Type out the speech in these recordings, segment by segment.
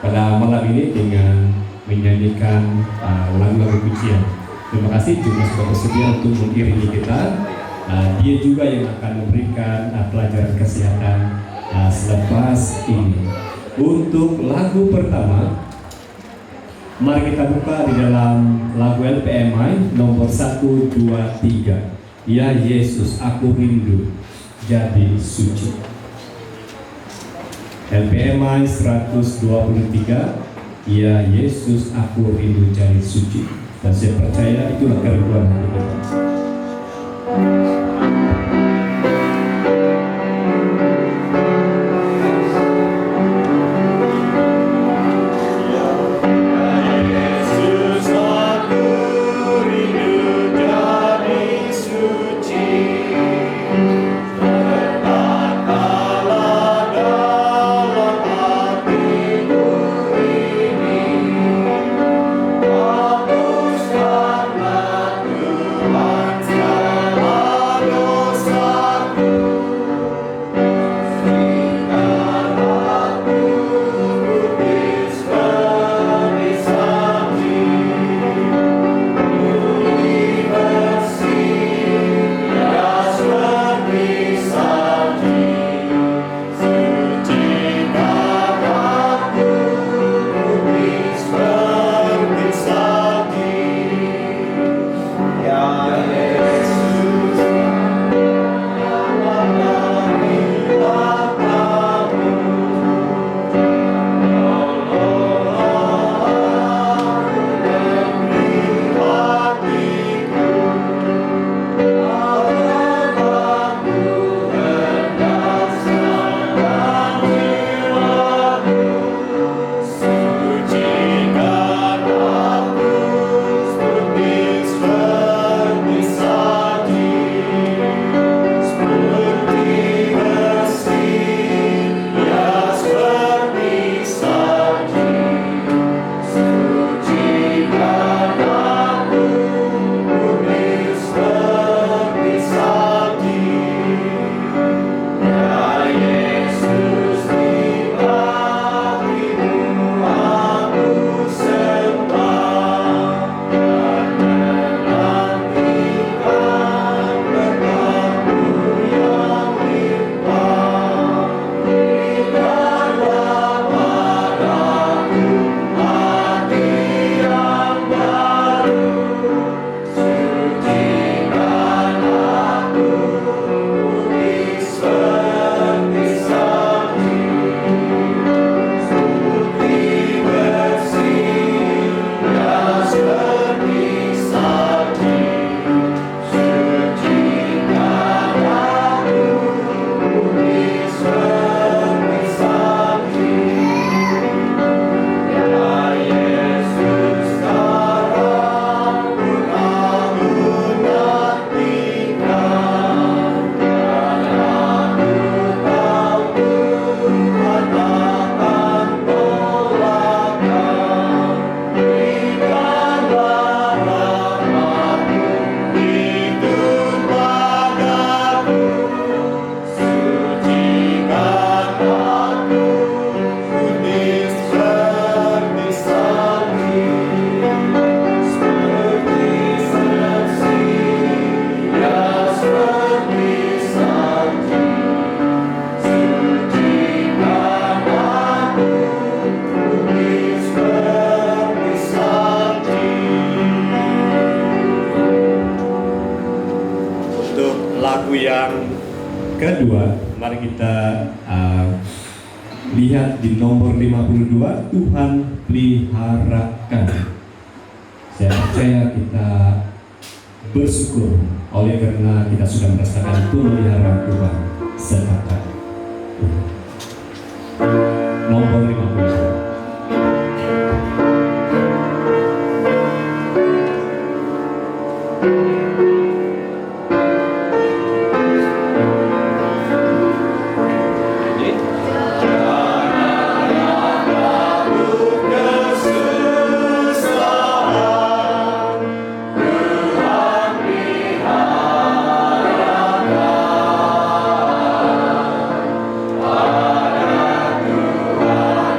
pada malam ini dengan menyanyikan lagu-lagu pujian. Terima kasih Juma sudah bersedia untuk mengiringi kita. Dia juga yang akan memberikan pelajaran kesehatan selepas ini. Untuk lagu pertama, mari kita buka di dalam lagu LPMI nomor 123. Ya Yesus, aku rindu jadi suci. LPMI 123. Ya Yesus, aku rindu jadi suci. Dan saya percaya itulah kerinduan hati kita. Kedua, mari kita lihat di nomor 52, Tuhan peliharakan. Saya percaya kita bersyukur oleh karena kita sudah merasakan pemeliharaan Tuhan serta nomor 52. Ada Tuhan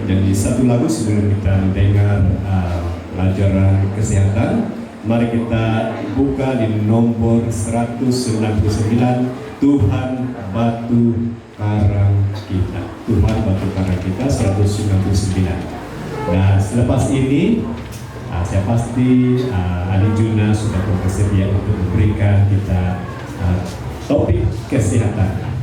menyanyi satu lagu sebelum kita mendengar pelajaran kesehatan. Mari kita buka di nomor 169, Tuhan Batu Karang Kita. Tuhan Batu Karang Kita 199. Nah, selepas ini saya pasti Ali Juna sudah bersedia untuk memberikan kita topik kesehatan.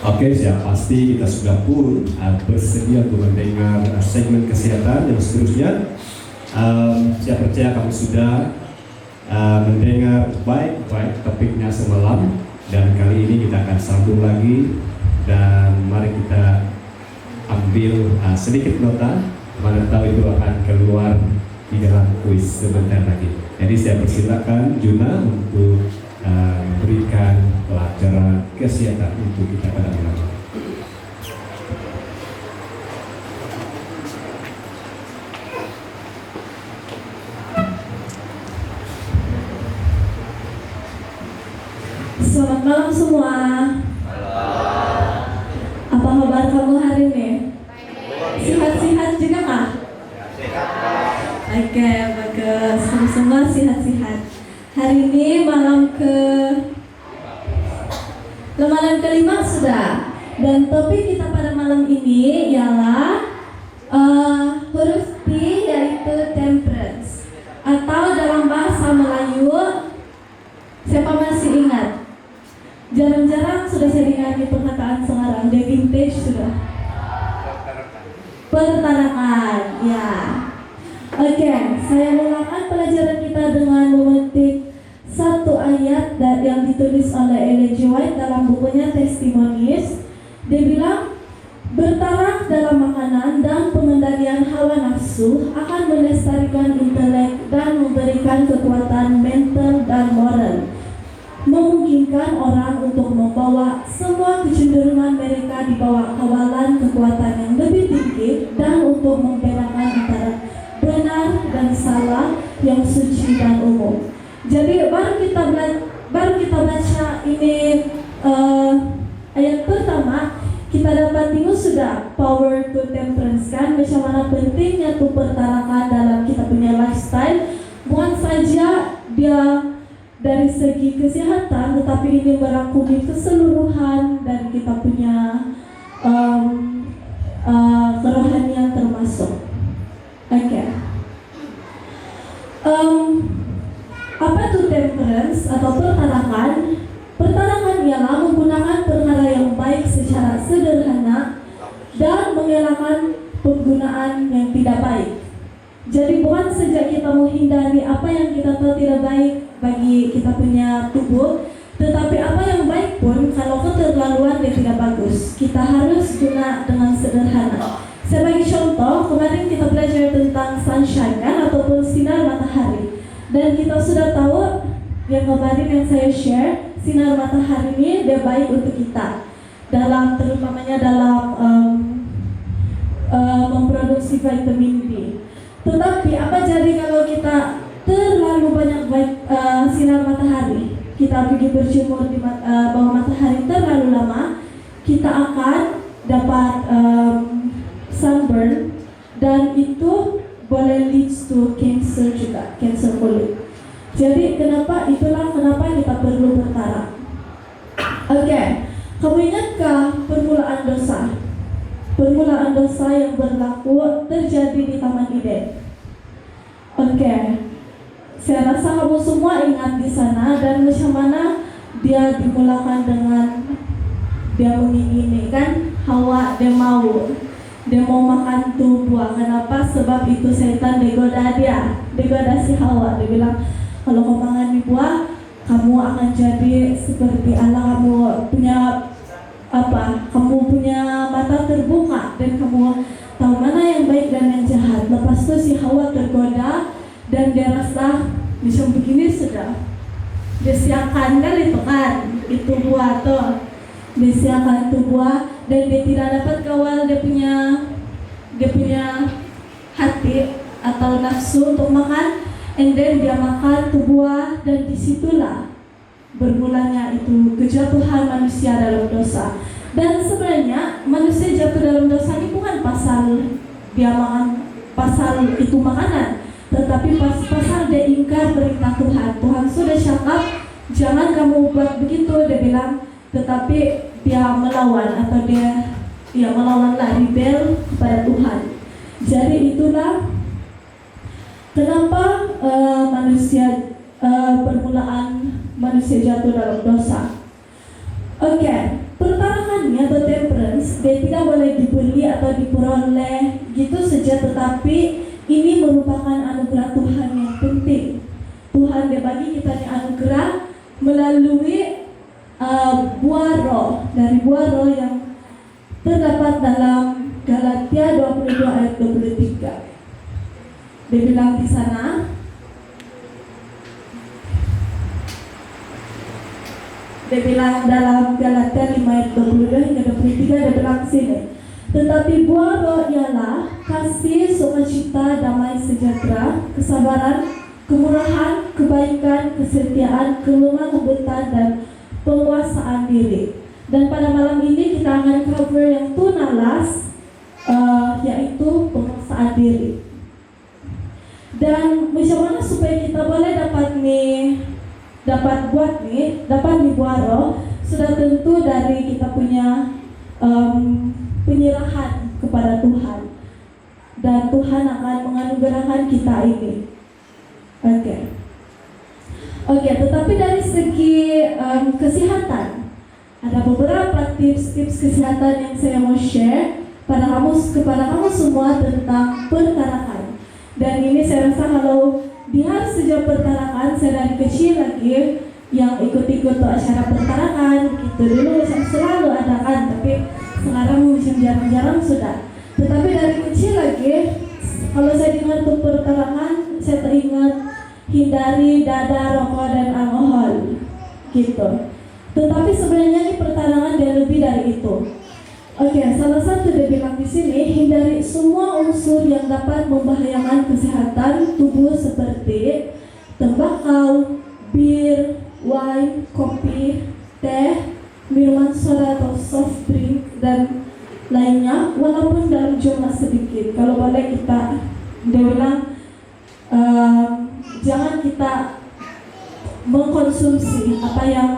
Oke, siap pasti kita sudah pun bersedia untuk mendengar segmen kesehatan yang seterusnya. Saya percaya kamu sudah mendengar baik-baik topiknya semalam, dan kali ini kita akan sambung lagi, dan mari kita ambil sedikit nota, mana tahu itu akan keluar di dalam kuis sebentar lagi. Jadi saya persilakan Juna untuk memberikan pelajaran kesehatan untuk kita pada malam ini. Selamat malam semua. Apa kabar kamu hari ini? Sehat-sehat juga kah? Oke, bagus. Semua sehat-sehat. Hari ini malam kelima sudah. Dan topik kita pada malam ini ialah huruf T, yaitu temperance. Atau dalam bahasa Melayu, siapa masih ingat? Jarang-jarang sudah saya dengar di perkataan sekarang, the vintage sudah. Oke, saya mulakan pelajaran kita dengan memetik satu ayat yang ditulis oleh Ellen G. White dalam bukunya Testimonies. Dia bilang, bertaraf dalam makanan dan pengendalian hawa nafsu akan melestarikan intelek dan memberikan kekuatan mental dan moral, memungkinkan orang untuk membawa semua kecenderungan mereka di bawah kawalan kekuatan yang lebih tinggi dan untuk membedakan antara benar dan salah, yang suci dan umum. Jadi baru kita baca ini ayat pertama, kita dapat tengok sudah power to temperance kan, macam mana pentingnya tuh pertarakan dalam kita punya lifestyle. Bukan saja dia dari segi kesehatan, tetapi ini merangkumi keseluruhan dan kita punya kerohanian termasuk. Oke. Apa itu temperance atau pertarakan? Pertarakan ialah menggunakan perkara yang baik secara sederhana dan mengelakkan penggunaan yang tidak baik. Jadi bukan saja kita menghindari apa yang kita tahu tidak baik bagi kita punya tubuh, tetapi apa yang baik pun kalau keterlaluan dia tidak bagus. Kita harus guna dengan sederhana. Sebagai contoh, kemarin kita belajar tentang sunshine kan, ataupun sinar matahari. Dan kita sudah tahu yang kemarin yang saya share, sinar matahari ini dia baik untuk kita dalam, terutamanya dalam memproduksi vitamin D. Tetapi apa jadi kalau kita terlalu banyak sinar matahari, kita pergi berjemur di bawah matahari terlalu lama, kita akan dapat sunburn, dan itu boleh leads to cancer juga, cancer kulit. Jadi itulah kenapa kita perlu bertarak. Oke, kamu ingatkah permulaan dosa? Permulaan dosa yang berlaku terjadi di Taman Eden. Oke, saya rasa kamu semua ingat di sana, dan macam mana dia dimulakan dengan dia mengingini kan, Hawa dia mau makan tuh buah. Kenapa? Sebab itu setan digoda si Hawa. Dia bilang, kalau kau makan di buah, kamu akan jadi seperti Allah. Kamu punya mata terbuka dan kamu tahu mana yang baik dan yang jahat. Lepas itu si Hawa tergoda dan dia rasa macam begini sudah. Dia siapkan kan itu buah tuh. Dia siapkan itu buah dan dia tidak dapat kawal dia punya hati atau nafsu untuk makan. And then dia makan tuh buah, dan disitulah bermulanya itu kejatuhan manusia dalam dosa. Dan sebenarnya manusia jatuh dalam dosa ini bukan pasal dia makan, pasal itu makanan, tetapi pasal dia ingkar perintah Tuhan. Tuhan sudah cakap jangan kamu buat begitu, dia bilang, tetapi dia melawan atau dia melawanlah, rebel kepada Tuhan. Jadi itulah kenapa permulaan manusia jatuh dalam dosa. Oke, pertarakannya atau temperance dia tidak boleh dibeli atau diperoleh gitu saja, tetapi ini merupakan anugerah Tuhan yang penting. Tuhan dia bagi kita ini anugerah melalui buah roh, dari buah roh yang terdapat dalam Galatia 22 ayat 23. Dia bilang di sana, dia bilang dalam Galatia 5 ayat 22 hingga 23, dia bilang sini, tetapi buah roh ialah kasih, sukacita, damai sejahtera, kesabaran, kemurahan, kebaikan, kesetiaan, kelemah lembutan, dan penguasaan diri. Dan pada malam ini kita akan cover yang tunalas, yaitu penguasaan diri. Dan macam mana supaya kita boleh dapat buah roh, sudah tentu dari kita punya penyerahan kepada Tuhan, dan Tuhan akan menganugerahkan kita ini. Oke, tetapi dari segi kesehatan, ada beberapa tips kesehatan yang saya mau share kepada kamu semua tentang pertarakan. Dan ini saya rasa kalau di hari sejak pertarakan, saya dari kecil lagi yang ikut-ikut tuh acara pertarakan gitu. Dulu macam selalu ada kan, tapi sekarang macam jarang-jarang sudah. Tetapi dari kecil lagi, kalau saya dengar tuh pertarakan, saya teringat hindari dada, rokok, dan alkohol gitu. Tetapi sebenarnya di pertanahan dia lebih dari itu. Oke, salah satu dia bilang di sini, hindari semua unsur yang dapat membahayakan kesehatan tubuh seperti tembakau, bir, wine, kopi, teh, minuman soda atau soft drink dan lainnya, walaupun dalam jumlah sedikit. Kalau boleh kita, dia bilang jangan kita mengkonsumsi apa yang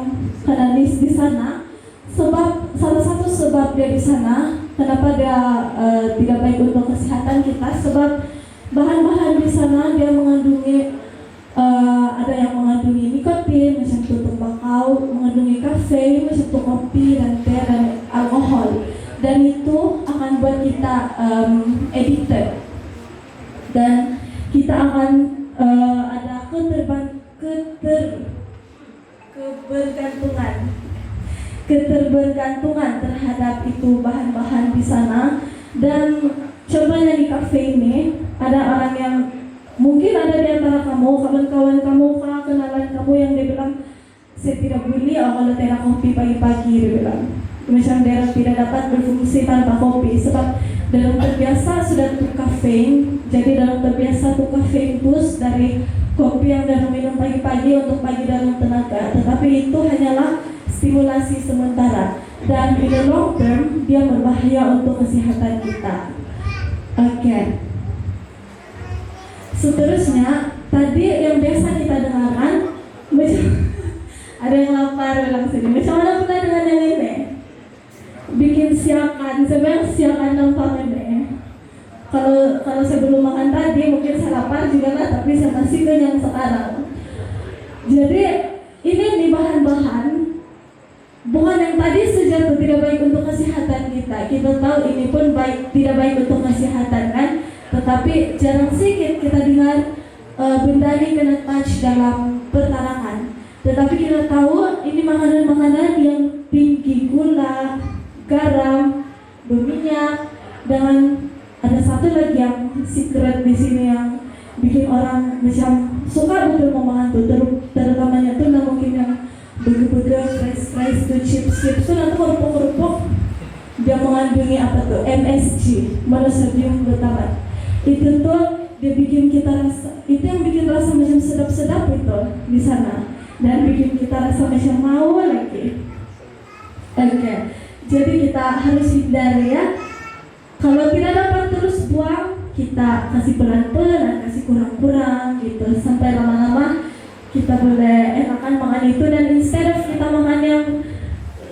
kanalis di sana. Sebab salah satu sebab dia di sana, kenapa dia tidak baik untuk kesehatan kita, sebab bahan-bahan di sana dia mengandungi ada yang mengandungi nikotin, macam itu tembakau, mengandungi kafe, macam itu kopi dan teh dan alkohol, dan itu akan buat kita addicted dan kita akan ada ketergantungan terhadap itu bahan-bahan di sana. Dan contohnya di kafe ini ada orang yang mungkin ada di antara kamu, kawan-kawan kamu, kenalan kamu yang dia bilang saya tidak beli kalau tidak kopi pagi-pagi, dia bilang macam dia tidak dapat berfungsi tanpa kopi sebab dalam terbiasa sudah tuh kafein. Jadi dalam terbiasa tuh kafein boost dari kopi yang dia minum pagi-pagi untuk pagi dalam tenaga, tetapi itu hanyalah stimulasi sementara dan in the long term dia berbahaya untuk kesehatan kita. Oke. Seterusnya tadi yang biasa kita dengarkan ada yang lapar bilang sini. Macam mana pernah dengan yang ini? Bikin siakan, sebenarnya siakan nampak ini. Kalau saya belum makan tadi mungkin saya lapar juga lah, tapi saya masih kenyang sekarang. Jadi ini nih bahan-bahan bukan yang tadi saja tuh tidak baik untuk kesehatan kita. Kita tahu ini pun tidak baik untuk kesehatan kan. Tetapi jarang sedikit kita dengar benda ini kena touch dalam pertanahan. Tetapi kita tahu ini makanan-makanan yang tinggi gula, garam, berminyak, dan ada satu lagi yang secret di sini yang bikin orang macam suka betul memakan tuh, terutamanya tuh mungkin yang burger, fries tuh, chips tuh nanti kerupuk dia mengandungi apa tuh MSG, monosodium glutamate. Itu tuh dia bikin kita rasa, itu yang bikin rasa macam sedap-sedap itu di sana dan bikin kita rasa macam mau lagi. Oke, jadi kita harus hindari ya. Kalau tidak dapat terus buang, kita kasih pelan-pelan, kasih kurang-kurang gitu sampai lama-lama kita boleh enakan makan itu. Dan instead of kita makan yang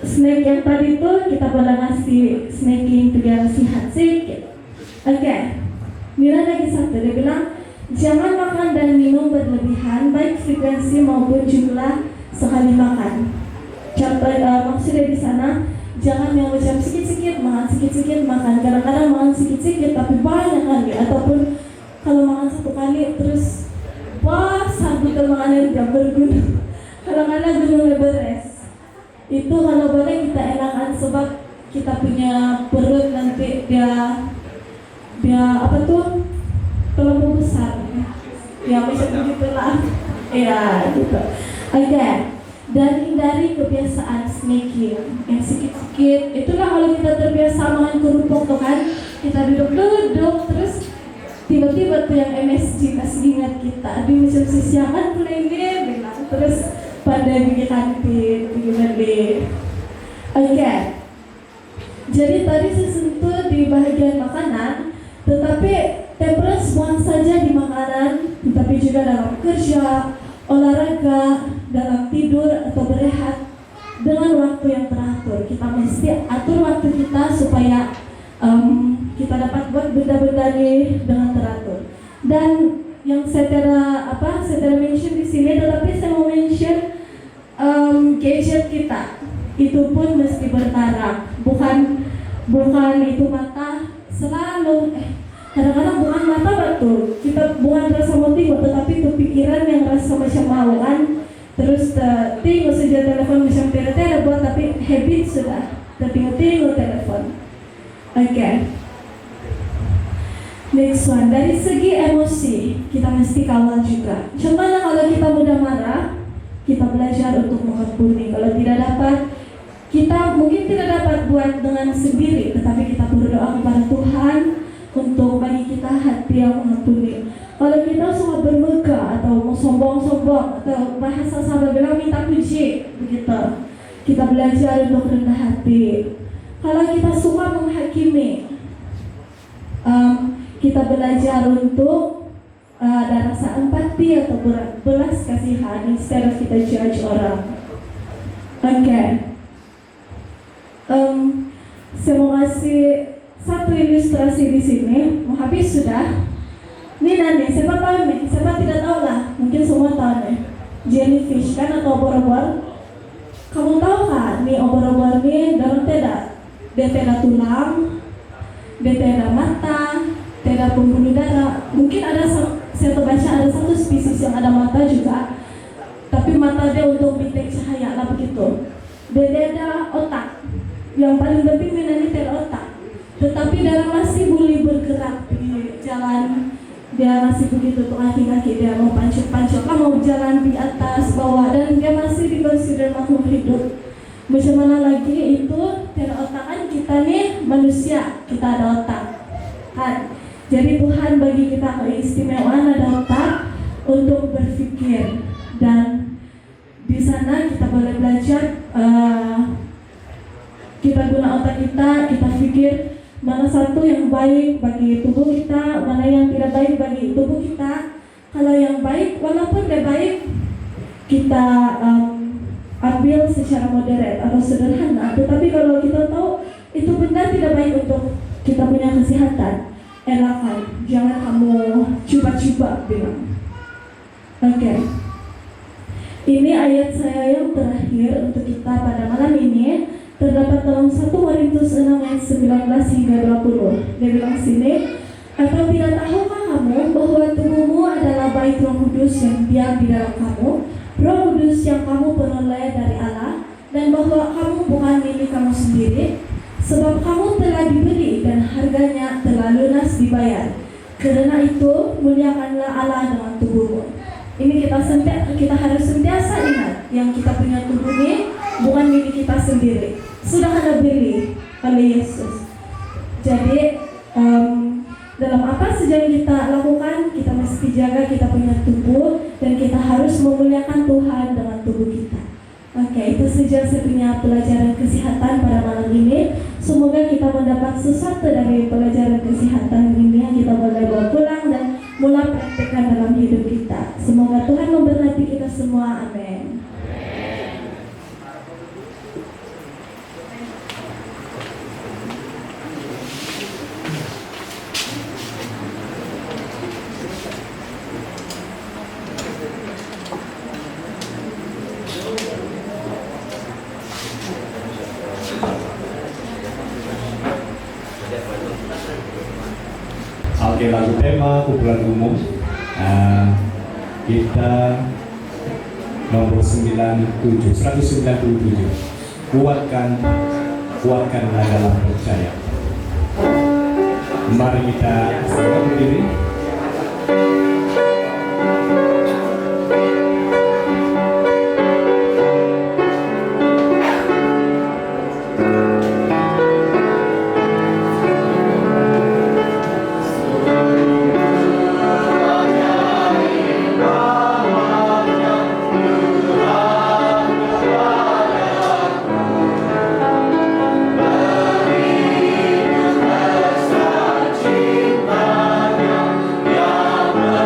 snack yang tadi itu, kita boleh ngasih snacking biar sehat sedikit. Oke. Nilai lagi satu, dia bilang jangan makan dan minum berlebihan, baik frekuensi maupun jumlah sekali makan. Contoh maksudnya di sana jangan yang macam sikit-sikit makan, kadang-kadang makan sikit-sikit tapi banyak kali, ataupun kalau makan satu kali terus besar betul makannya tidak berguna. Kadang-kadang gunungnya beres. Itu kalau boleh kita enakan sebab kita punya perut nanti dia apa tuh terlalu besar ya macam begitulah ya gitu. Oke. Dan hindari kebiasaan snacking yang sikit-sikit. Itulah kalau kita terbiasa makan kerupuk tuh kan, kita duduk terus tiba-tiba tuh yang MSG kasih ingat kita, aduh macam sisiakan ini bilang terus pada bikin kantin beli. Oke. Jadi tadi saya sentuh di bagian makanan, tetapi temperance bukan saja di makanan, tetapi juga dalam kerja, olahraga, dalam tidur atau berehat dengan waktu yang teratur. Kita mesti atur waktu kita supaya kita dapat buat benda-benda ini dengan teratur. Dan yang saya tidak mention di sini, tetapi saya mau mention gadget kita itu pun mesti bertaraf. Bukan itu mata selalu Kadang-kadang bukan mata betul, kita bukan rasa motif tetapi itu pikiran yang rasa macam mau kan. Terus tengok saja telepon macam tidak buat, tapi habit sudah tengok telepon. Oke. Next one, dari segi emosi kita mesti kawal juga. Contohnya kalau kita mudah marah, kita belajar untuk mengampuni. Kalau tidak dapat, kita mungkin tidak dapat buat dengan sendiri, tetapi kita berdoa kepada Tuhan untuk bagi kita hati yang mengampuni. Kalau kita suka bermegah atau mau sombong-sombong atau bahasa sahabat bilang minta puji, begitu, kita belajar untuk rendah hati. Kalau kita suka menghakimi, kita belajar untuk ada rasa empati atau belas kasihan instead of kita judge orang. Oke. Saya mau kasih satu ilustrasi di sini. Mau habis sudah. Ini nanti siapa tahu nih? Siapa tidak tahu lah? Mungkin semua tahu nih. Jellyfish kan atau obor-obor. Kamu tahu kan? Nih obor-obor nih dalam tidak. Dia tidak tulang, dia tidak mata, tidak pembuluh darah. Mungkin ada saya terbaca ada satu spesies yang ada mata juga, tapi mata dia untuk detek cahaya lah begitu. Dia ada otak. Yang paling penting ini tidak otak, tetapi dia masih boleh bergerak di jalan. Dia masih begitu tuh kaki-kaki dia mau pancuk-pancuk, mau jalan di atas bawah, dan dia masih dikonsider makhluk hidup. Macam mana lagi itu tidak otak kan? Kita nih manusia, kita ada otak kan? Jadi Tuhan bagi kita keistimewaan ada otak untuk berpikir, dan di sana kita boleh belajar. Kita guna otak kita pikir mana satu yang baik bagi tubuh kita, mana yang tidak baik bagi tubuh kita. Kalau yang baik, walaupun dia baik, kita ambil secara moderat atau sederhana. Tetapi kalau kita tahu itu benar tidak baik untuk kita punya kesehatan, elakkan, jangan kamu coba-coba bilang. Oke. Ini ayat saya yang terakhir untuk kita pada malam ini. Terdapat dalam 1 Korintus 6 ayat 19 hingga 20. Dia bilang sini, atau tidak tahukah kamu bahwa tubuhmu adalah bait Roh Kudus yang diam di dalam kamu, Roh Kudus yang kamu peroleh dari Allah, dan bahwa kamu bukan milik kamu sendiri, sebab kamu telah dibeli dan harganya telah lunas dibayar. Karena itu muliakanlah Allah dengan tubuhmu. Ini kita harus sentiasa ingat yang kita punya tubuh ini bukan milik kita sendiri, sudah ada beli oleh Yesus. Jadi dalam apa saja yang kita lakukan, kita mesti jaga kita punya tubuh, dan kita harus memuliakan Tuhan dengan tubuh kita. Oke, itu saja saya punya pelajaran kesehatan pada malam ini. Semoga kita mendapat sesuatu dari pelajaran kesehatan ini yang kita boleh bawa pulang dan mulai praktekkan dalam hidup kita. Semoga Tuhan memberkati kita semua. Amin. Oke, lagu tema kumpulan umum kita nomor 197, kuatkanlah dalam percaya. Mari kita segera berdiri. Cinta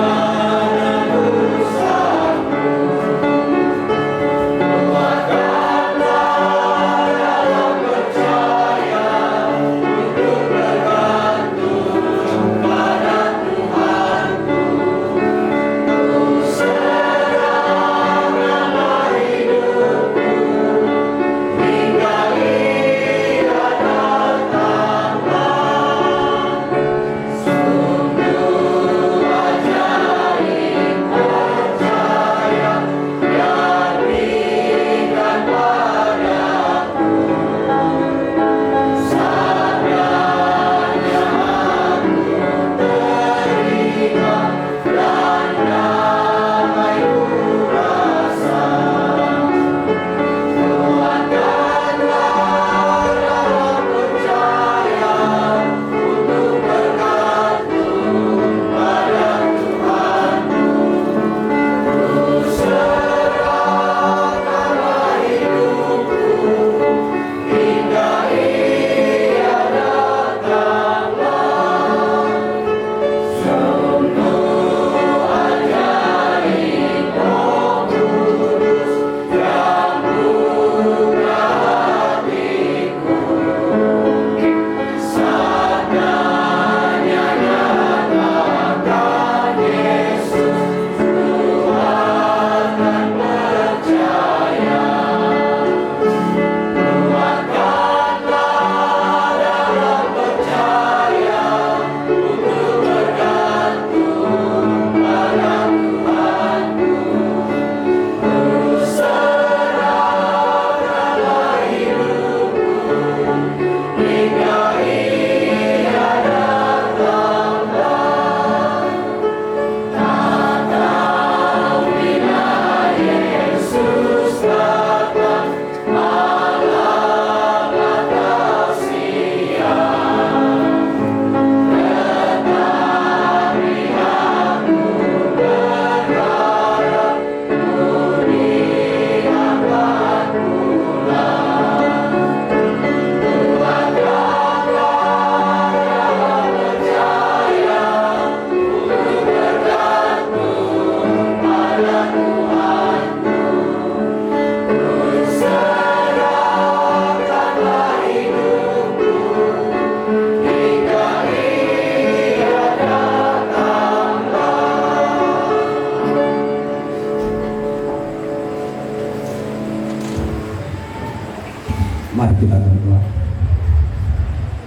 kita berdoa.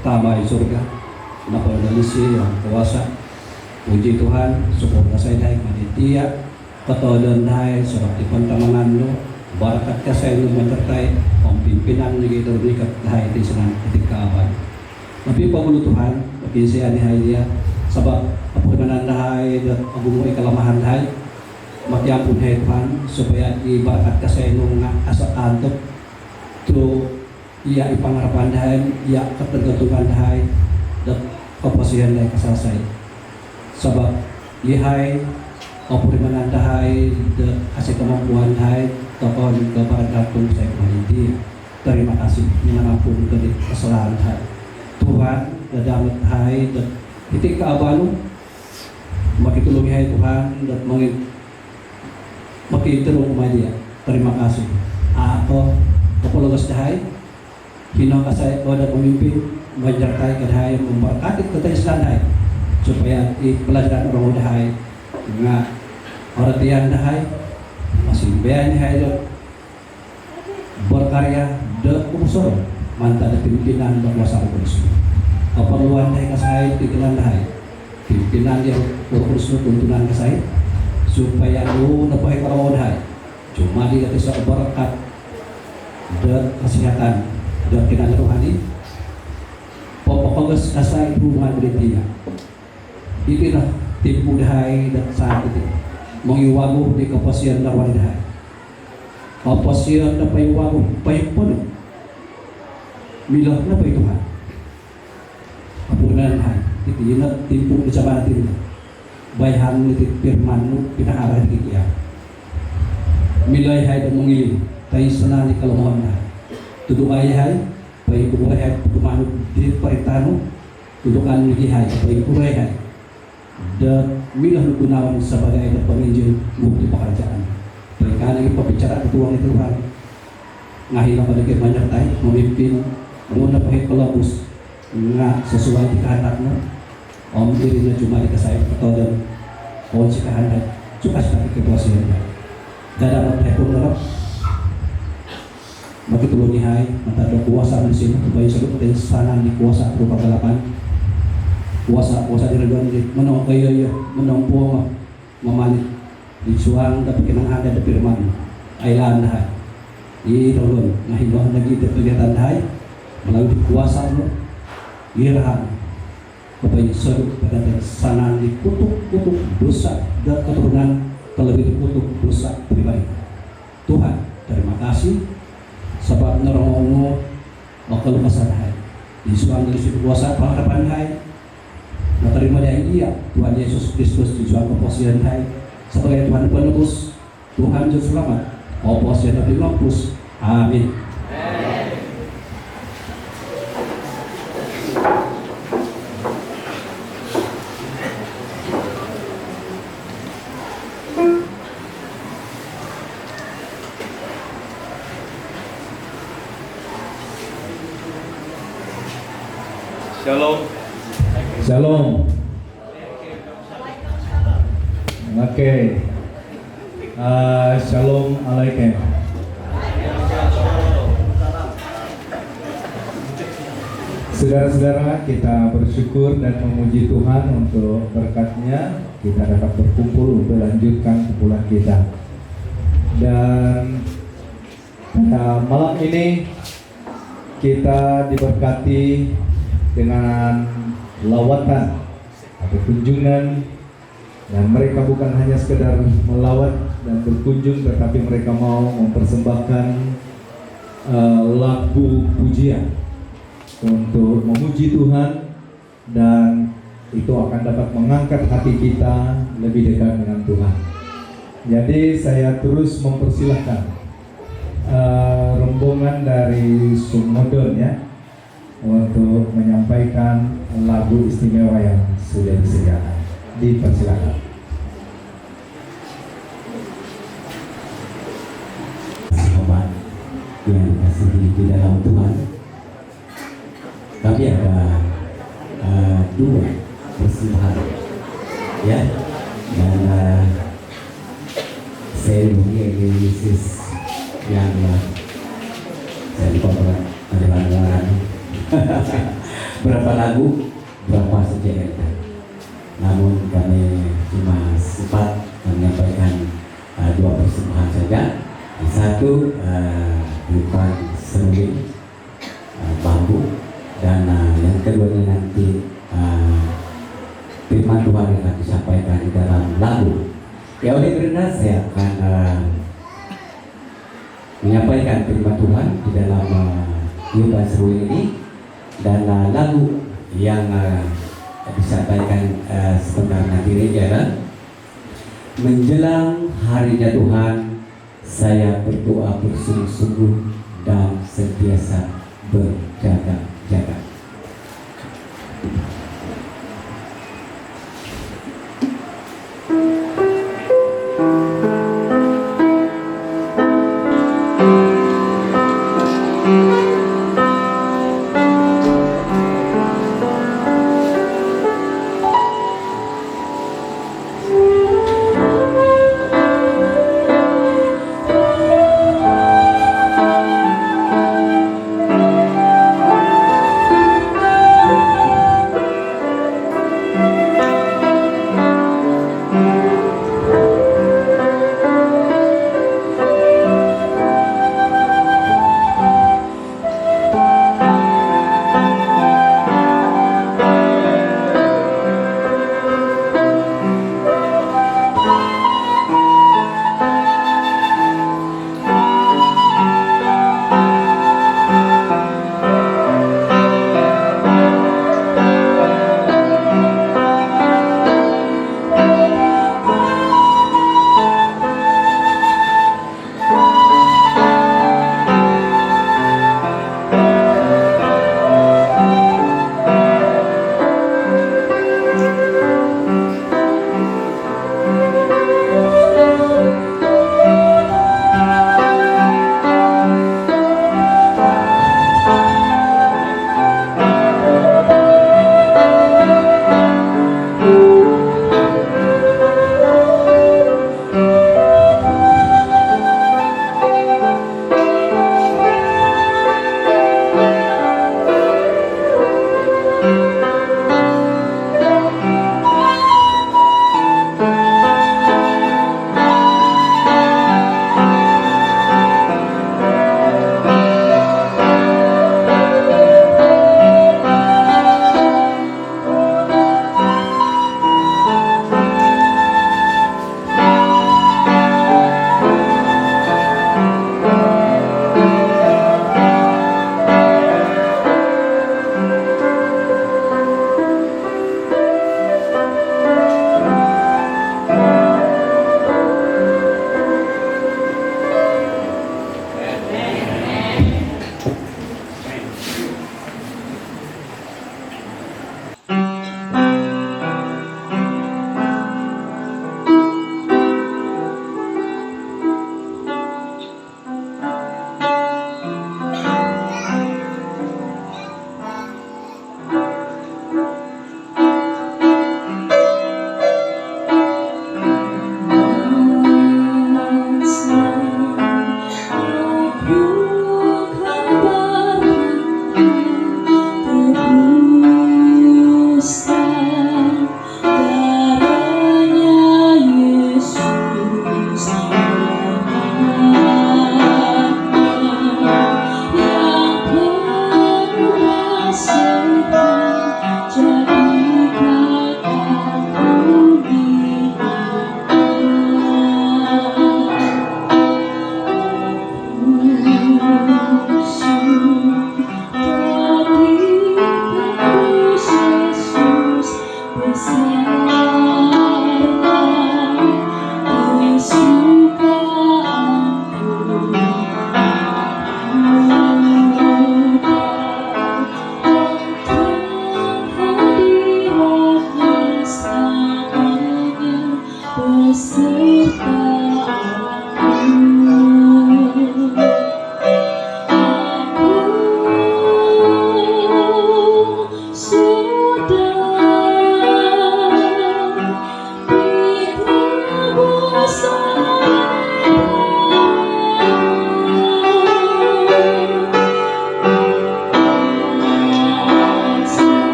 Tamai surga, napa dalisi yang kuasa. Puji Tuhan, syukur saya dahai manitia, ketodan dahai seperti pantamangan lo, barakat kasih lo menyertai pimpinan gitu berikat dahai di senang ketika abad. Tapi pabulu Tuhan, bagi saya dahai dia, sebab perkenan dahai dan agung kelemahan dahai, maki ampun hai Tuhan, supaya di barakat kasih lo asal antuk, tu ia ipangarapan dahai, ia ketergantungan dahai, dan keposihan dahai keselesai. Sebab lihai opurimanan dahai, dan kasih kemampuan dahai, tokoh ke barakatung saya kembali. Terima kasih, mengampun dari kesalahan dahai. Tuhan, dalam dahai, dan ketika abanu, maki tulung hai Tuhan, dan maki terung dia. Terima kasih. Atau kepologas dahai, hino kasih dan memimpin menyertai kedahai memberkati ketersediaan dahai supaya di pelajaran orang dahai nggak oratian dahai masih bean dahai berkarya de unsur mantap pimpinan berkuasa kursus keperluan dahai kasih pimpinan dahai pimpinan yang berkursus tuntunan kasih supaya lu napai orang dahai cuma dia bisa berkat dan kesehatan dan kinerja rohani pokoknya kasih hubungan berikutnya inilah tim budaya dan saat itu mengiwagu di keposian lawan dahai keposian dapat iwagu baik pun milah dapat Tuhan apunan dahai itu ina timpu di cabana itu bayan itu firman kita arah di kia milah hai dan mengiling tai senani kalau mohon dahai tuduh ayah baik kurai kumahu di peritanu tudukan lihai baik kurai dan milah gunawan sebagai penginjil bukti pekerjaan mereka lagi pembicaraan tuang itu Tuhan ngahilang pada menyertai memimpin mengundang pakai kelabus nggak sesuai di kehendaknya om dirinya cuma dikasih atau dan kunci kehendak suka sekali kepuasannya gak dapat pekun dalam bagi tulung nihai mata ada kuasa di sini supaya sebut dari sana di kuasa berupa galapan kuasa diraguan di menong kaya menong puang memalik di suang tapi kenang ada di firman ailan dahai di tolong ngahimbauan lagi di kegiatan dahai melalui kuasa lo irahan supaya sebut pada sana di kutuk dosa dan keturunan terlebih kutuk dosa pribadi Tuhan terima kasih sebab nerongo bakal masalah di suang dari situ kuasa pengharapan hai menerima dari dia Tuhan Yesus Kristus di suang keposian hai sebagai Tuhan penebus Tuhan Juru Selamat keposian dari mampus amin. Shalom. Shalom. Oke. Shalom alaikum. Saudara-saudara, kita bersyukur dan memuji Tuhan untuk berkat-Nya kita dapat berkumpul untuk melanjutkan kumpulan kita. Dan pada malam ini kita diberkati dengan lawatan atau kunjungan, dan mereka bukan hanya sekedar melawat dan berkunjung, tetapi mereka mau mempersembahkan lagu pujian untuk memuji Tuhan, dan itu akan dapat mengangkat hati kita lebih dekat dengan Tuhan. Jadi saya terus mempersilahkan rombongan dari Sumodon ya untuk menyampaikan lagu istimewa yang sudah disediakan. Dipersilakan. Sobat yang dikasih di dalam Tuhan, kami ada dua persembahan ya, dan saya mengirim Yesus yang saya lupa adalah Berapa lagu, berapa saja. Namun kami cuma sempat menyampaikan dua persembahan saja. Yang satu bukan seruling bambu, dan yang keduanya nanti firman Tuhan yang akan disampaikan di dalam lagu. Ya, oleh karena saya akan menyampaikan firman Tuhan di dalam Yuban Seruling ini, dan lagu yang disampaikan sebentar nanti ini adalah menjelang harinya Tuhan, saya berdoa bersungguh-sungguh dan sentiasa berjaga-jaga.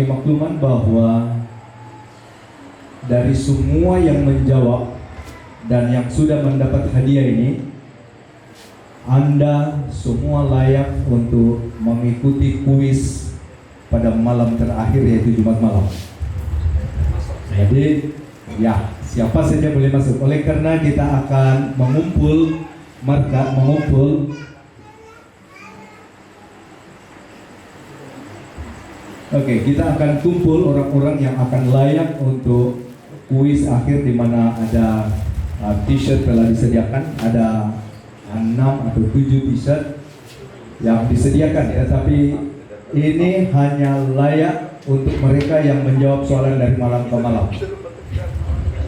bagi makluman bahwa dari semua yang menjawab dan yang sudah mendapat hadiah ini, Anda semua layak untuk mengikuti kuis pada malam terakhir, yaitu Jumat malam. Jadi ya, siapa saja boleh masuk. Oleh karena kita akan mengumpul kita akan kumpul orang-orang yang akan layak untuk kuis akhir, di mana ada t-shirt telah disediakan, ada 6 atau 7 t-shirt yang disediakan ya, tapi ini hanya layak untuk mereka yang menjawab soalan dari malam ke malam.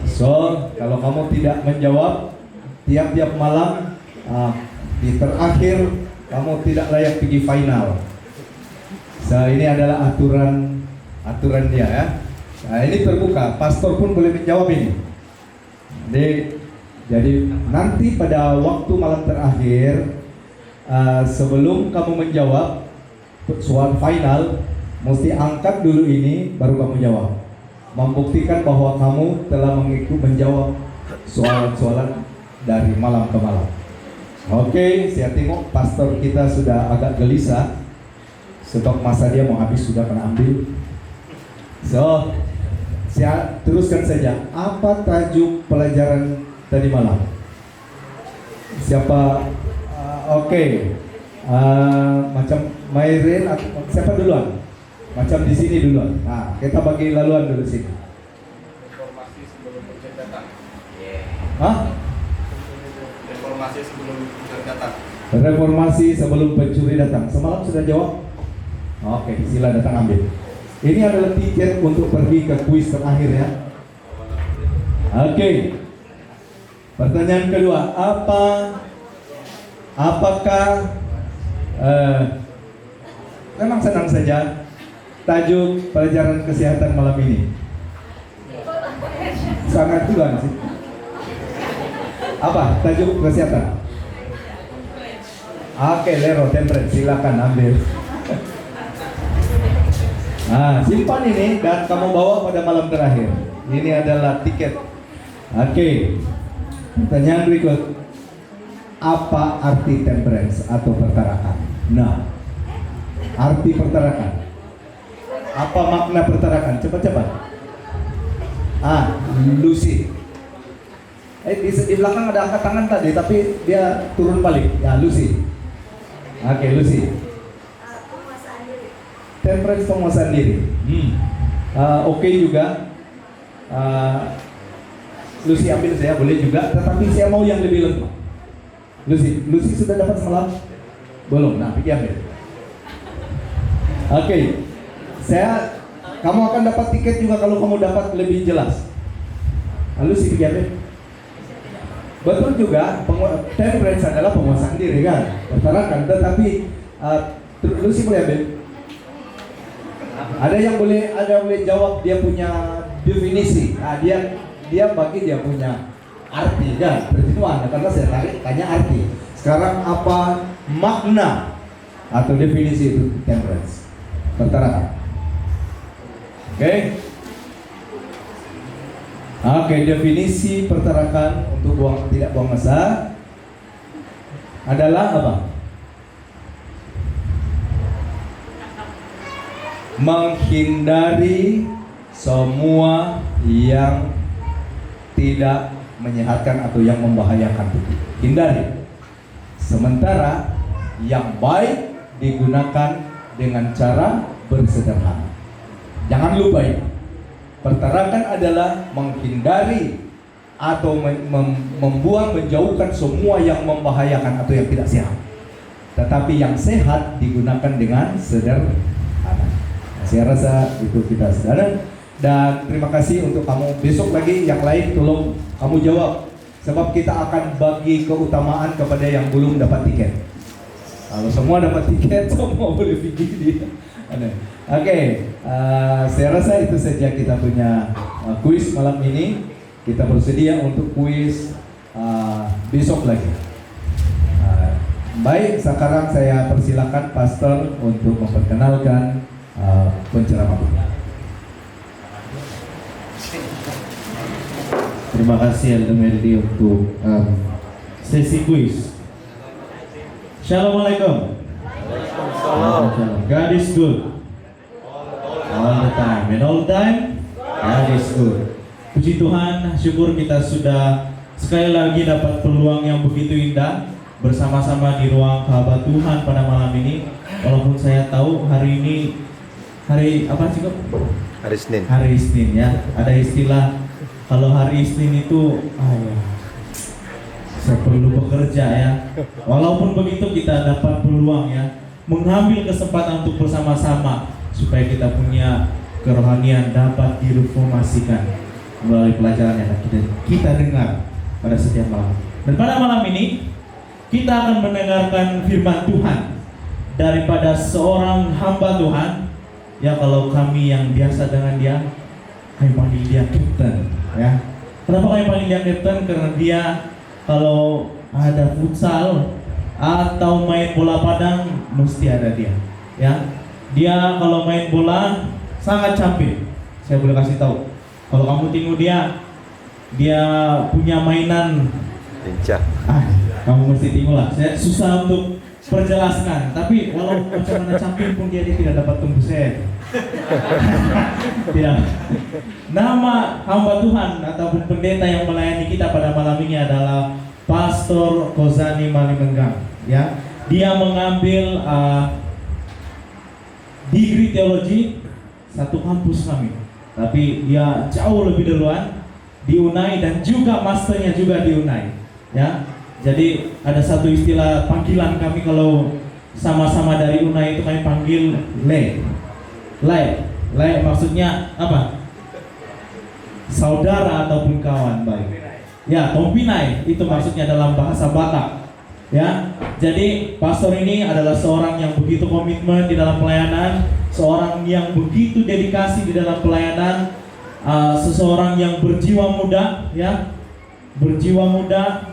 So, kalau kamu tidak menjawab tiap-tiap malam, di terakhir kamu tidak layak pergi final. So, ini adalah aturan dia ya. Nah, ini terbuka, pastor pun boleh menjawab ini. Jadi nanti pada waktu malam terakhir, sebelum kamu menjawab soal final, mesti angkat dulu ini baru kamu jawab, membuktikan bahwa kamu telah menjawab soalan-soalan dari malam ke malam. Oke, saya tengok pastor kita sudah agak gelisah sebab masa dia mau habis, sudah kena ambil. So, saya teruskan saja. Apa tajuk pelajaran tadi malam? Siapa? Oke. Macam Mairin, siapa duluan? Macam di sini duluan. Nah, kita bagi laluan dulu sini. Reformasi sebelum pencuri datang. Hah? Reformasi sebelum pencuri datang. Reformasi sebelum pencuri datang. Semalam sudah jawab? Oke, sila datang ambil. Ini adalah tiket untuk pergi ke kuis terakhir ya. Oke. Pertanyaan kedua, apakah memang senang saja tajuk pelajaran kesehatan malam ini? Sangat duluan sih. Apa tajuk kesehatan? Oke, Lero temperate, silakan ambil. Nah, simpan ini dan kamu bawa pada malam terakhir. Ini adalah tiket. Oke. Pertanyaan berikut. Apa arti temperance atau pertarakan? Nah, arti pertarakan. Apa makna pertarakan? Cepat-cepat. Lucy. Di belakang ada angkat tangan tadi, tapi dia turun balik. Ya, Lucy. Oke, Lucy. Temperance, penguasaan diri. Oke juga. Lucy ambil, saya boleh juga, tetapi saya mau yang lebih lengkap. Lucy sudah dapat semalam? Belum. Nah, pergi ambil. Oke. Kamu akan dapat tiket juga kalau kamu dapat lebih jelas. Lucy pergi ambil. Betul juga, temperance adalah penguasaan diri kan, pertarakan. Tetapi Lucy boleh ambil. Ada yang boleh jawab, dia punya definisi. Dia bagi dia punya arti kan. Pertemuan karena saya tanya arti. Sekarang apa makna atau definisi itu temperance? Pertarakan. Oke, definisi pertarakan untuk tidak buang masa adalah apa? Menghindari semua yang tidak menyehatkan atau yang membahayakan tubuh. Hindari. Sementara yang baik digunakan dengan cara bersederhana. Jangan lupa ini. Pertarakan adalah menghindari atau menjauhkan semua yang membahayakan atau yang tidak sehat. Tetapi yang sehat digunakan dengan sederhana. Saya rasa itu kita sederhana. Dan terima kasih untuk kamu. Besok lagi yang lain tolong kamu jawab, sebab kita akan bagi keutamaan kepada yang belum dapat tiket. Kalau semua dapat tiket, semua boleh pergi dia. Oke, saya rasa itu saja kita punya kuis malam ini. Kita bersedia untuk kuis besok lagi. Baik, sekarang saya persilakan pastor untuk memperkenalkan penceramah. Terima kasih Elder Meldi untuk sesi kuis. Assalamualaikum. God is good. All the time. And all the time, God is good. Puji Tuhan, syukur kita sudah sekali lagi dapat peluang yang begitu indah bersama-sama di ruang Haba Tuhan pada malam ini. Walaupun saya tahu hari ini hari apa sih kok? Hari Senin. Hari Senin ya. Ada istilah kalau hari Senin itu saya perlu bekerja ya. Walaupun begitu kita dapat peluang ya mengambil kesempatan untuk bersama-sama supaya kita punya kerohanian dapat direformasikan melalui pelajaran yang kita dengar pada setiap malam. Dan pada malam ini kita akan mendengarkan firman Tuhan daripada seorang hamba Tuhan ya, kalau kami yang biasa dengan dia kami panggil dia Captain ya. Kenapa kami panggil dia Captain? Karena dia kalau ada futsal atau main bola padang mesti ada dia ya. Dia kalau main bola sangat cantik. Saya boleh kasih tahu. Kalau kamu tengok dia punya mainan Lincah. kamu mesti tengok lah. Saya susah untuk perjelaskan, tapi walau macam mana cantik pun dia tidak dapat tembus saya. Tidak. Nama hamba Tuhan ataupun pendeta yang melayani kita pada malam ini adalah Pastor Kozani Malimenggang. Ya, dia mengambil degree teologi satu kampus kami, tapi dia jauh lebih duluan di Unai dan juga masternya juga di Unai. Ya, jadi ada satu istilah panggilan kami kalau sama-sama dari Unai itu kami panggil Le maksudnya apa? Saudara ataupun kawan baik. Ya, Tompinai itu maksudnya dalam bahasa Batak. Ya, jadi pastor ini adalah seorang yang begitu komitmen di dalam pelayanan, seorang yang begitu dedikasi di dalam pelayanan, seseorang yang berjiwa muda, ya, berjiwa muda,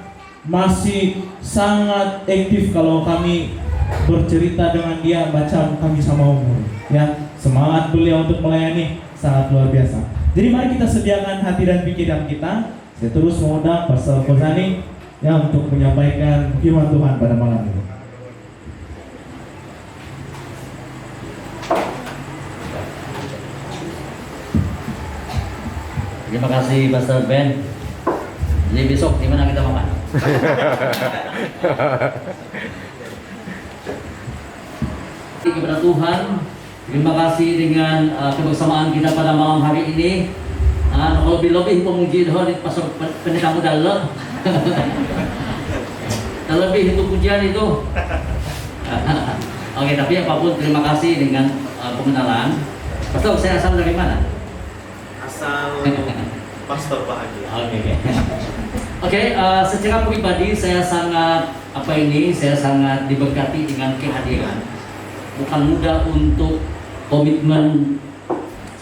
masih sangat aktif. Kalau kami bercerita dengan dia macam kami sama umur, ya, semangat beliau untuk melayani sangat luar biasa. Jadi mari kita sediakan hati dan pikiran kita. Saya terus mengundang Pastor Kozani ya untuk menyampaikan firman Tuhan pada malam ini. Terima kasih Pastor Ben. Jadi besok di mana kita makan? Kepada Tuhan, terima kasih dengan kebersamaan kita pada malam hari ini. Kalau lebih pemuji Tuhan Pastor Pendeta Muda lo. Terlebih itu pujian itu. Oke, tapi apapun terima kasih dengan pengenalan. Pastor, saya asal dari mana? Asal Pastor bahagia. Oke, secara pribadi saya sangat saya sangat diberkati dengan kehadiran. Bukan mudah untuk komitmen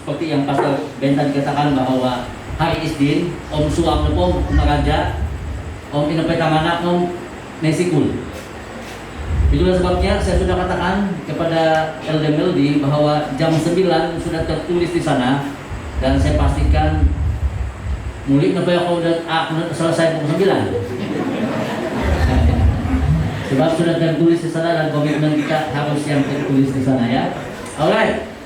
seperti yang Pastor Ben tadi katakan bahwa hari Isnin Om Suam Om Meraja Om Inapetangana Om Nesikul. Itulah sebabnya saya sudah katakan kepada Elder Meldi bahwa jam 9 sudah tertulis di sana. Dan saya pastikan murid nampak kau udah selesai pukul 9. Sebab sudah tertulis di sana dan komitmen kita harus yang tertulis di sana ya. Alright.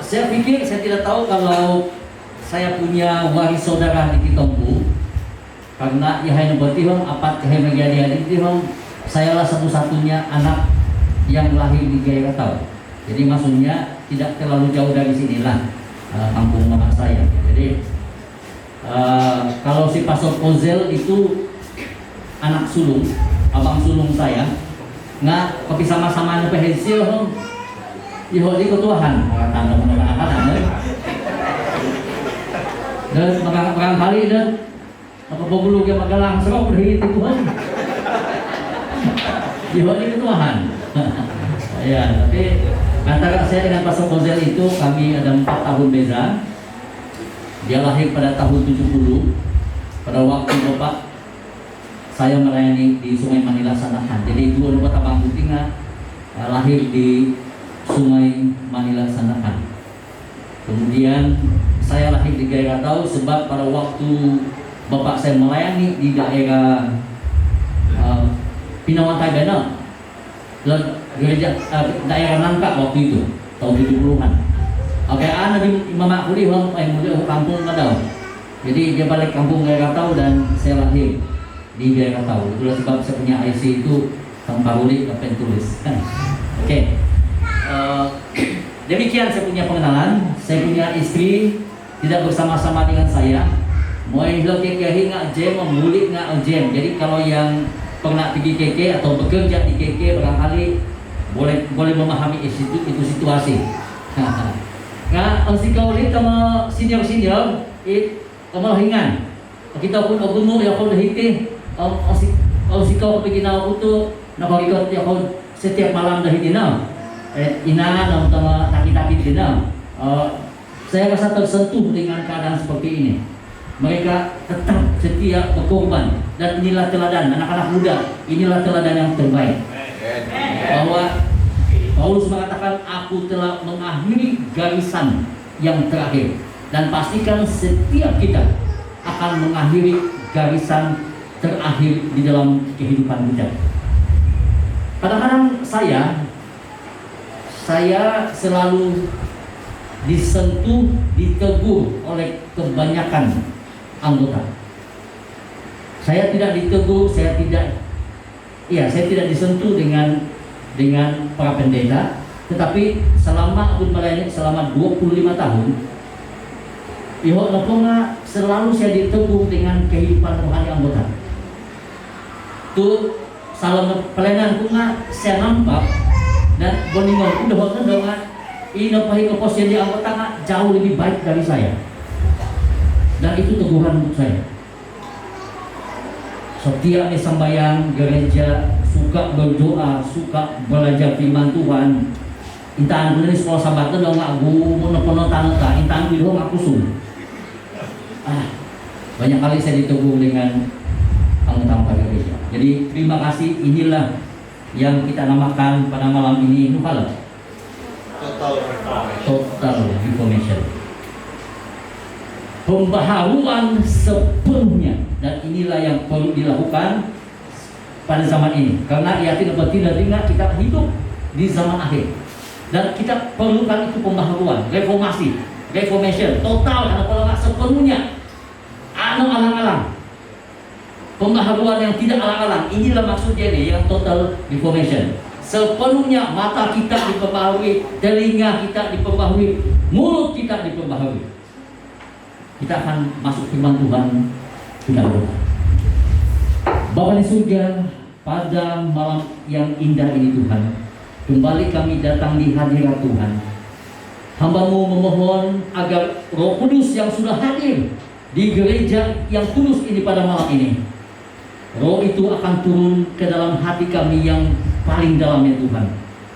Saya pikir saya tidak tahu kalau saya punya waris saudara di Kitombu karena Yahai Nubotihong apat Yahai Megiadi Aditihong sayalah satu-satunya anak yang lahir di Gaya Katau. Jadi maksudnya tidak terlalu jauh dari sinilah kampung mama saya. Jadi kalau si Pastor Kozel itu anak sulung, abang sulung saya, nggak kopi sama-sama ngepehensil, di ketuahan, tanda apa dan makan kali dan apa bulu dia magalang serok dari Tuhan, di ketuahan. Ya, tapi antara saya dengan Pastor Kozel itu kami ada 4 tahun beda. Dia lahir pada tahun 70. Pada waktu Bapak saya melayani di Sungai Manila Sanakan. Jadi dua Bapak Tabang Putinga lahir di Sungai Manila Sanakan. Kemudian saya lahir di Gairah Tahu sebab pada waktu bapak saya melayani di daerah Pinawantai Benal, gereja daerah Nangka waktu itu tahun 70-an. Oke, anak di mama aku di kampung Madau. Jadi dia balik kampung Gairah Tahu dan saya lahir di Gairah Tahu. Itulah sebab saya punya IC itu tanpa ulik apa yang tulis. Oke. Demikian saya punya pengenalan. Saya punya istri tidak bersama-sama dengan saya. Mau hilang keke nggak jam, mulik nggak jam. Jadi kalau yang pernah pergi KK atau bekerja di KK barangkali boleh memahami itu situasi. Nah, kau lihat sama senior kamu hingan. Kita pun agumur ya kau dahiti. Kau pergi na aku tu nak ikut ya kau setiap malam dahiti na. Ina na utama taki-taki din na. Saya rasa tersentuh dengan keadaan seperti ini. Mereka tetap setia berkorban dan inilah teladan anak-anak muda, inilah teladan yang terbaik. Bahwa Paulus mengatakan aku telah mengakhiri garisan yang terakhir dan pastikan setiap kita akan mengakhiri garisan terakhir di dalam kehidupan kita. Kadang-kadang saya selalu disentuh, ditegur oleh kebanyakan anggota. Saya tidak ditegur, saya tidak disentuh dengan para pendeta, tetapi selama aku melayani selama 25 tahun, Ihok Noponga selalu saya ditegur dengan kehidupan rohani anggota. Tuh salam pelayanan kunga saya nampak dan boningon udah dengan ini pahi keposisi di anggota jauh lebih baik dari saya. Dan itu teguran untuk saya. Setia sembahyang gereja, suka berdoa, suka belajar firman Tuhan. Intaan ini sekolah sabat itu nggak mau tangga, intaan itu nggak kusum. Banyak kali saya ditegur dengan anggota gereja. Jadi terima kasih, inilah yang kita namakan pada malam ini Nukala. Total Reformation. Pembaharuan sepenuhnya, dan inilah yang perlu dilakukan pada zaman ini karena yakin atau tidak kita hidup di zaman akhir dan kita perlukan itu pembaharuan, reformation total, karena kalau nggak sepenuhnya alang-alang pembaharuan yang tidak alang-alang, inilah maksudnya ini yang total reformation. Sepenuhnya mata kita diperbaharui, telinga kita diperbaharui, mulut kita diperbaharui. Kita akan masuk firman Tuhan. Kita berdoa. Bapa di surga, pada malam yang indah ini Tuhan, kembali kami datang di hadirat Tuhan. Hamba-Mu memohon agar Roh Kudus yang sudah hadir di gereja yang kudus ini pada malam ini, Roh itu akan turun ke dalam hati kami yang paling dalamnya Tuhan.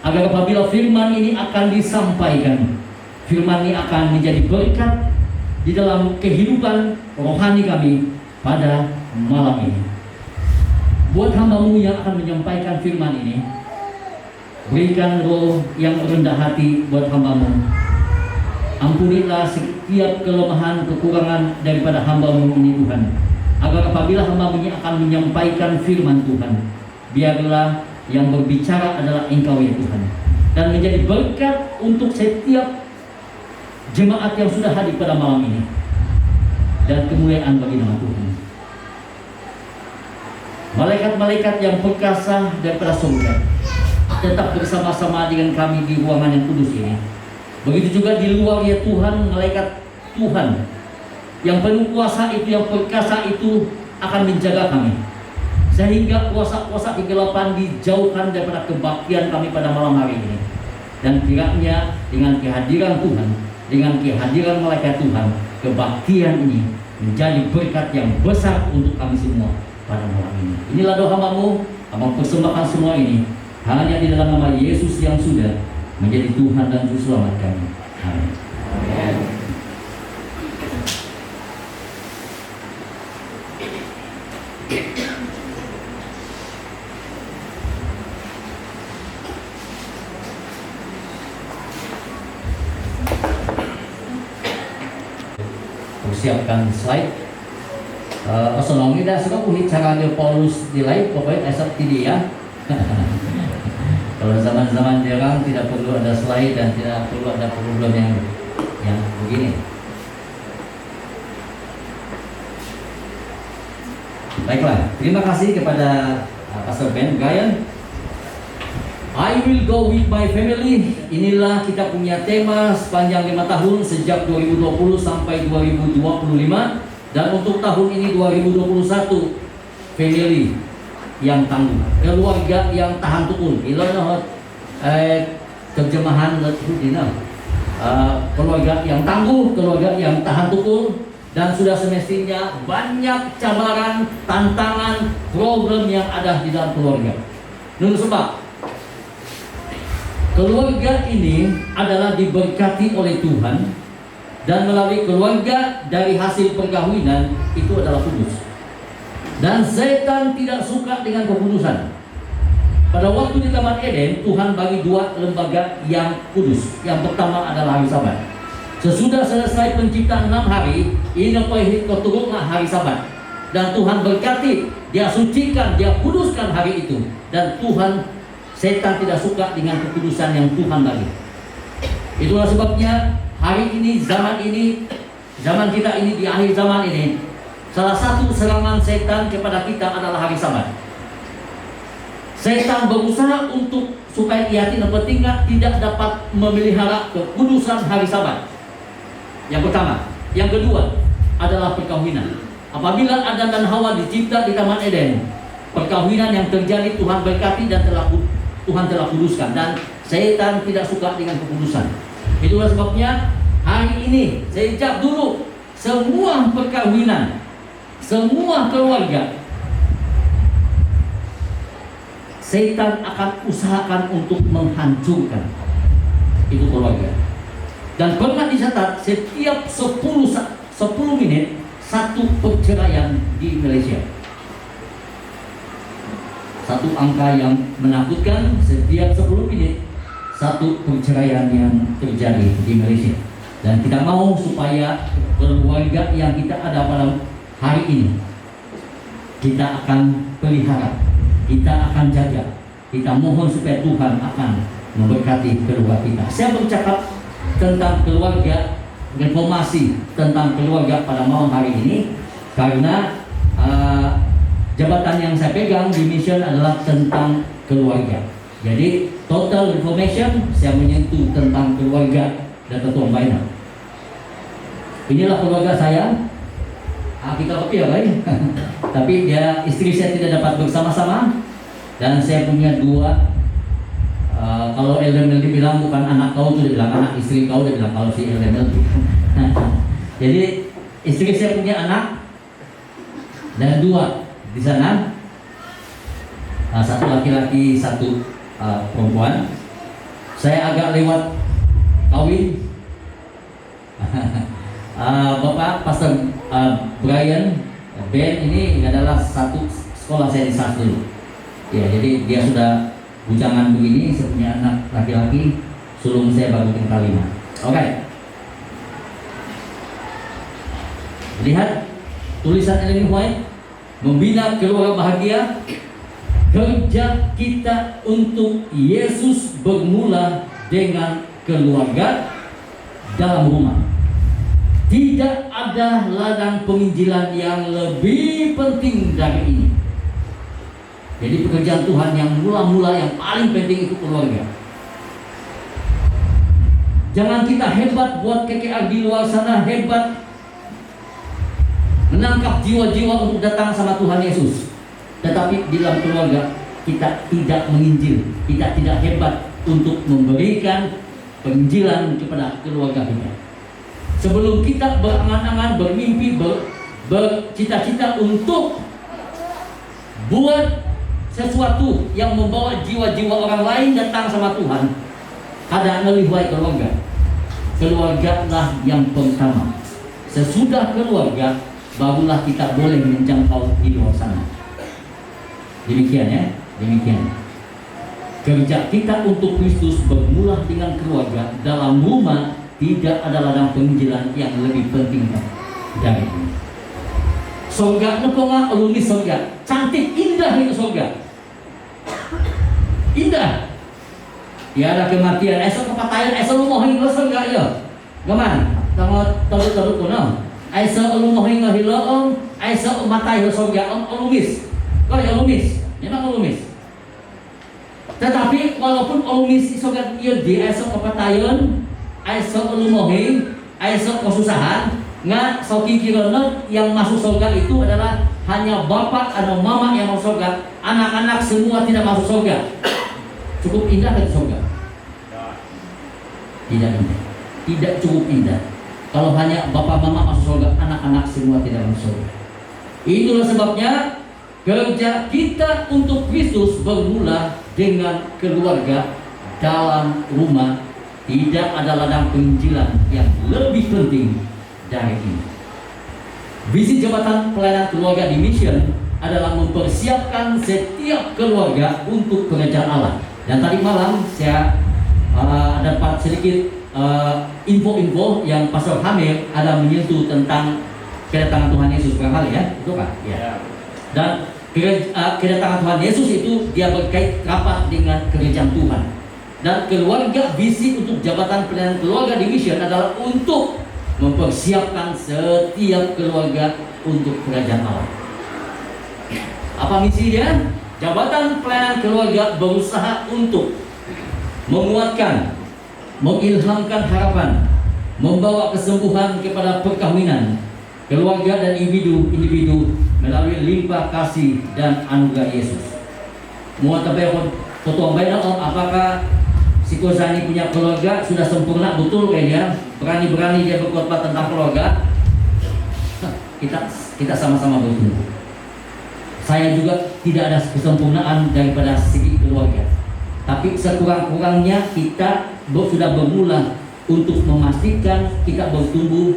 Agar apabila firman ini akan disampaikan, firman ini akan menjadi berkat di dalam kehidupan rohani kami pada malam ini. Buat hamba-Mu yang akan menyampaikan firman ini, berikan roh yang rendah hati buat hamba-Mu. Ampunilah setiap kelemahan, kekurangan daripada hamba-Mu ini Tuhan. Agar apabila hamba-Mu ini akan menyampaikan firman Tuhan, biarlah yang berbicara adalah Engkau ya Tuhan. Dan menjadi berkat untuk setiap jemaat yang sudah hadir pada malam ini, dan kemuliaan bagi nama Tuhan. Malaikat-malaikat yang perkasa daripada surga tetap bersama-sama dengan kami di ruangan yang kudus ini. Begitu juga di luar ya Tuhan, malaikat Tuhan yang penuh kuasa itu, yang perkasa itu akan menjaga kami, sehingga kuasa-kuasa kegelapan dijauhkan daripada kebaktian kami pada malam hari ini. Dan kiranya dengan kehadiran Tuhan, dengan kehadiran malaikat Tuhan, kebaktian ini menjadi berkat yang besar untuk kami semua pada malam ini. Inilah doa hamba-Mu, hamba persembahkan semua ini hanya di dalam nama Yesus yang sudah menjadi Tuhan dan Juru Selamat kami. Amin. Amin. siapkan slide. Osonong dah suka punya cara dia Paulus di live pokoknya esok tadi ya. Kalau zaman-zaman jarang tidak perlu ada slide dan tidak perlu ada problem yang begini. Baiklah, terima kasih kepada Pastor Ben Brian. I will go with my family. Inilah kita punya tema sepanjang 5 tahun sejak 2020 sampai 2025. Dan untuk tahun ini 2021, family yang tangguh, keluarga yang tahan tukun. Ilah terjemahan keluarga yang tangguh, keluarga yang tahan tukun. Dan sudah semestinya banyak cabaran, tantangan, problem yang ada di dalam keluarga. Nun sebab keluarga ini adalah diberkati oleh Tuhan. Dan melalui keluarga dari hasil perkawinan itu adalah kudus. Dan setan tidak suka dengan kekudusan. Pada waktu di Taman Eden, Tuhan bagi 2 lembaga yang kudus. Yang pertama adalah hari Sabat. Sesudah selesai penciptaan 6 hari, ini keturunlah hari Sabat. Dan Tuhan berkati, Dia sucikan, Dia kuduskan hari itu. Dan setan tidak suka dengan kekudusan yang Tuhan bagi. Itulah sebabnya hari ini, zaman kita ini, di akhir zaman ini, salah satu serangan setan kepada kita adalah hari Sabat. Setan berusaha untuk supaya yakin dan penting tidak dapat memelihara kekudusan hari Sabat. Yang pertama. Yang kedua adalah perkawinan. Apabila Adam dan Hawa dicipta di Taman Eden, perkawinan yang terjadi Tuhan berkati dan Tuhan telah kuduskan. Dan setan tidak suka dengan kekudusan. Itulah sebabnya hari ini sejak dulu semua perkawinan, semua keluarga, setan akan usahakan untuk menghancurkan itu keluarga. Dan pernah dicatat setiap 10 menit satu perceraian di Malaysia. Satu angka yang menakutkan, setiap 10 menit satu perceraian yang terjadi di Malaysia. Dan kita mau supaya keluarga yang kita ada pada hari ini kita akan pelihara, kita akan jaga, kita mohon supaya Tuhan akan memberkati keluarga kita. Saya bercakap tentang keluarga, reformasi tentang keluarga pada malam hari ini karena jabatan yang saya pegang di mission adalah tentang keluarga. Jadi total reformation saya menyentuh tentang keluarga dan ketua pembina. Inilah keluarga saya. Kita kopi ya baik. Tapi istri saya tidak dapat bersama-sama. Dan saya punya 2. Kalau Elder Meldi bilang bukan anak kau, dia bilang anak istri kau, dia bilang kalau si Elder Meldi. Jadi istri saya punya anak dan 2 di sana. Satu laki-laki, 1 perempuan. Saya agak lewat kawin. Bapak Pastor Brian Ben ini adalah satu sekolah saya di SAS dulu. Ya, jadi dia sudah bujangan begini, saya punya anak laki-laki, sulung saya baru tinggal 5. Oke. Lihat tulisan Ellen White, membina keluarga bahagia. Kerja kita untuk Yesus bermula dengan keluarga dalam rumah. Tidak ada ladang penginjilan yang lebih penting dari ini. Jadi pekerjaan Tuhan yang mula-mula yang paling penting itu keluarga. Jangan kita hebat buat KKR di luar sana, hebat menangkap jiwa-jiwa untuk datang sama Tuhan Yesus. Tetapi di dalam keluarga kita tidak menginjil, kita tidak hebat untuk memberikan penginjilan kepada keluarga kita. Sebelum kita berangan-angan, bermimpi, bercita-cita untuk buat sesuatu yang membawa jiwa-jiwa orang lain datang sama Tuhan, ada ngeliwai keluarga. Keluarga lah yang pertama. Sesudah keluarga, barulah kita boleh menjangkau di luar sana. Demikian ya, demikian. Kerja kita untuk Kristus bermula dengan keluarga. Dalam rumah tidak ada ladang penginjilan yang lebih penting. dari ini. Surga neponga ulumi surga, cantik indah itu surga, indah. Tiada kematian, esok kepatayan, esok lu mau hingga surga ya, gaman, tahu kuno, esok lu mau hingga hilang, esok matai surga, ulumis, kau ya ulumis, memang ulumis. Tetapi walaupun ulumis surga dia di esok kepatayan, esok lu mau hing, esok kesusahan, nggak soki kirana yang masuk surga itu adalah hanya bapak atau mama yang masuk surga, anak-anak semua tidak masuk surga. Cukup indah kan surga? Tidak indah, tidak cukup indah. Kalau hanya bapak mama masuk surga, anak-anak semua tidak masuk surga. Itulah sebabnya kerja kita untuk Kristus bermula dengan keluarga dalam rumah. Tidak ada ladang penginjilan yang lebih penting dari ini. Visi jabatan pelayanan keluarga di Mission adalah mempersiapkan setiap keluarga untuk pekerjaan Allah. Dan tadi malam saya dapat sedikit info-info yang Pastor Hamir ada menyentuh tentang kedatangan Tuhan Yesus barangkali ya, itu kan? Ya. Dan kedatangan Tuhan Yesus itu dia berkait rapat dengan kerajaan Tuhan. Dan keluarga, visi untuk jabatan pelayanan keluarga di Mission adalah untuk mempersiapkan setiap keluarga untuk kerajaan Allah. Apa misinya? Jabatan pelayanan keluarga berusaha untuk menguatkan, mengilhamkan harapan, membawa kesembuhan kepada perkawinan, keluarga dan individu melalui limpah kasih dan anugerah Yesus. Muatabekon foto baik apakah si Kozani punya keluarga sudah sempurna betul kayaknya, berani-berani dia berkhotbah tentang keluarga. Kita sama-sama bertumbuh. Saya juga tidak ada kesempurnaan daripada segi keluarga, tapi sekurang-kurangnya kita sudah bermula untuk memastikan kita bertumbuh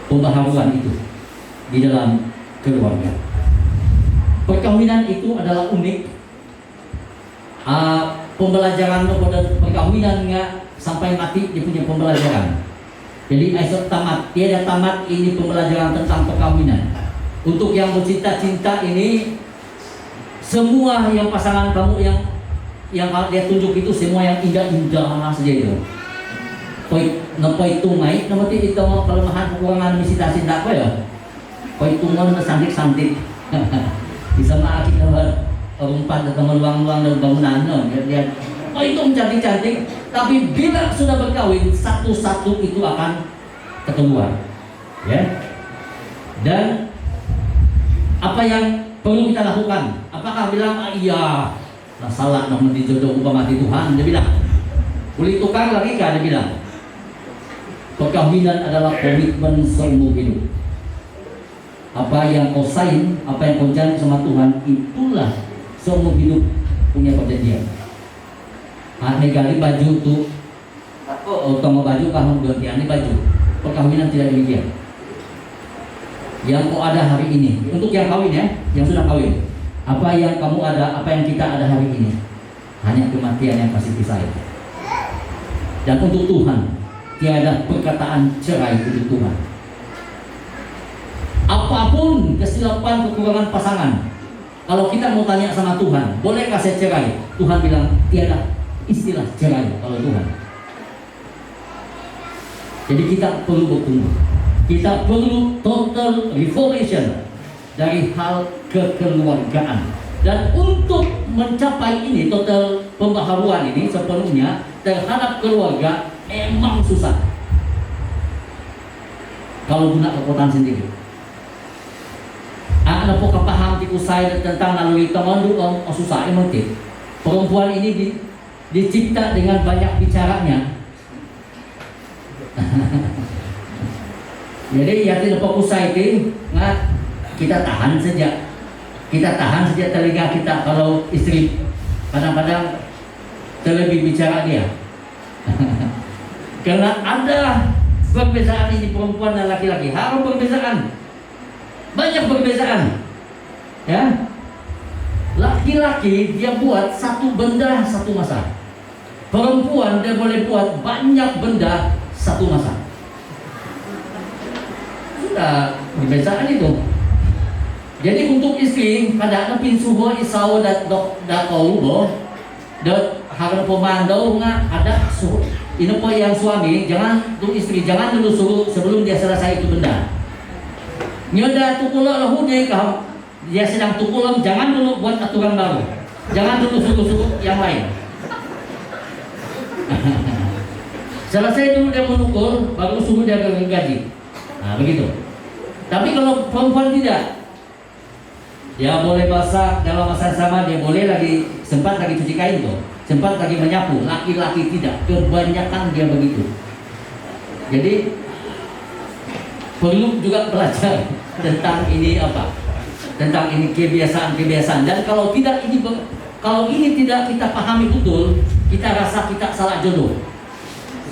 pembaharuan itu di dalam keluarga. Perkawinan itu adalah unik. Pembelajaran pada perkawinan nggak sampai mati dia punya pembelajaran. Jadi esok tamat, tiada tamat ini pembelajaran tentang perkawinan. Untuk yang bercinta-cinta ini, semua yang pasangan kamu yang dia tunjuk itu semua yang indah-indah saja itu. Poi tungai, nanti itu kelemahan kekurangan misi cinta apa ya? Poi tungan santik-santik. Bisa makin umpan atau meluang-luang dalam bangunan, dia itu cantik-cantik. Tapi bila sudah berkawin, satu-satu itu akan ketemuan, ya. Dan apa yang perlu kita lakukan? Apakah bilang iya, nah salah nomor dijodoh upah mati Tuhan? Dia bilang, boleh tukar lagi kan? Dia bilang, perkawinan adalah komitmen seumur hidup. Apa yang kau sign, apa yang kau janji sama Tuhan, itulah seumur hidup punya perjanjian. Negali baju tuh, utama baju kamu gantian baju. Perkawinan tidak demikian. Yang kau ada hari ini, untuk yang kawin ya, yang sudah kawin, apa yang kamu ada, apa yang kita ada hari ini, hanya kematian yang pasti pisah. Dan untuk Tuhan, tiada perkataan cerai untuk Tuhan. Apapun kesilapan kekurangan pasangan, kalau kita mau tanya sama Tuhan, bolehkah saya cerai? Tuhan bilang tiada istilah cerai kalau Tuhan. Jadi kita perlu bertumbuh. Kita perlu total reformation dari hal kekeluargaan. Dan untuk mencapai ini, total pembaharuan ini sepenuhnya terhadap keluarga emang susah. Kalau guna kekuatan sendiri. Ada pokok paham tiku saya tentang naluri tamandu susah emang tidak. Perempuan ini dicipta dengan banyak bicaranya. Jadi ya tidak fokus saya itu, kita tahan saja telinga kita kalau istri kadang-kadang terlebih bicara dia. Karena ada perbedaan ini perempuan dan laki-laki, harus perbedaan, banyak perbedaan, ya. Laki-laki dia buat satu benda satu masa, perempuan dia boleh buat banyak benda satu masa. kebiasaan itu. Jadi untuk istri kada pin subuh isau dat kau harus pemandau nggak ada suhu. Ini po yang suami jangan untuk istri jangan dulu suruh sebelum dia selesai itu benda. Nyoda tukulo lahu dia sedang tukulam jangan dulu buat aturan baru. Jangan dulu suruh yang lain. Selesai dulu dia menukul baru suruh dia gaji. Nah begitu. Tapi kalau perempuan tidak, dia boleh masak dalam masa sama, dia boleh lagi sempat lagi cuci kain tuh, sempat lagi menyapu. Laki-laki tidak, kebanyakan dia begitu. Jadi perlu juga belajar tentang ini apa, tentang ini kebiasaan. Dan kalau ini tidak kita pahami betul, kita rasa kita salah jodoh.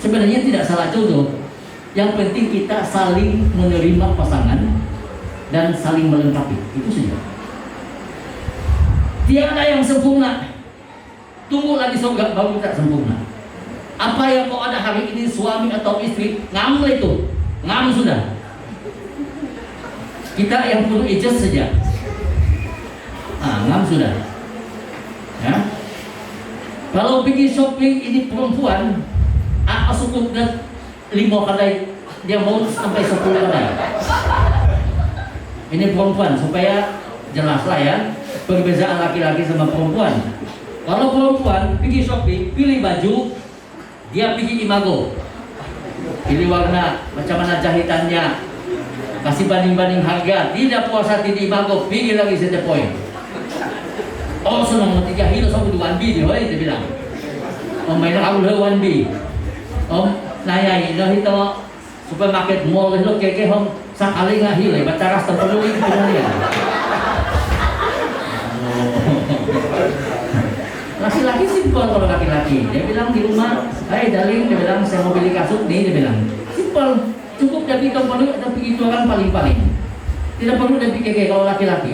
Sebenarnya tidak salah jodoh. Yang penting kita saling menerima pasangan dan saling melengkapi. Itu saja. Tiada yang sempurna. Tunggu lagi surga baru kita sempurna. Apa yang mau ada hari ini suami atau istri ngambil itu, ngambil sudah. Kita yang perlu adjust saja. Ngambil sudah. Ya. Kalau pergi shopping ini perempuan, cukup dan 5 kedai dia mau sampai 10 kedai. Ini perempuan supaya jelas lah ya perbedaan laki-laki sama perempuan. Kalau perempuan pergi shopping, pilih baju, dia pergi Imago, pilih warna, macam mana jahitannya, kasih banding-banding harga. Tidak puas hati di Imago, pergi lagi Center Point. Oh senang 3 kilo sampai 1B dia bilang. Oh main aku 1B. Oh naya ini itu supermarket mall itu keke hom sakali nggak hilai bacaras terpenuhi kemudian. Laki-laki simpel kalau laki-laki. Dia bilang di rumah, hey darling, dia bilang saya mau beli kasut nih, dia bilang simpel, cukup dia pikir perlu, tapi itu kan paling-paling. Tidak perlu dia pikir kalau laki-laki.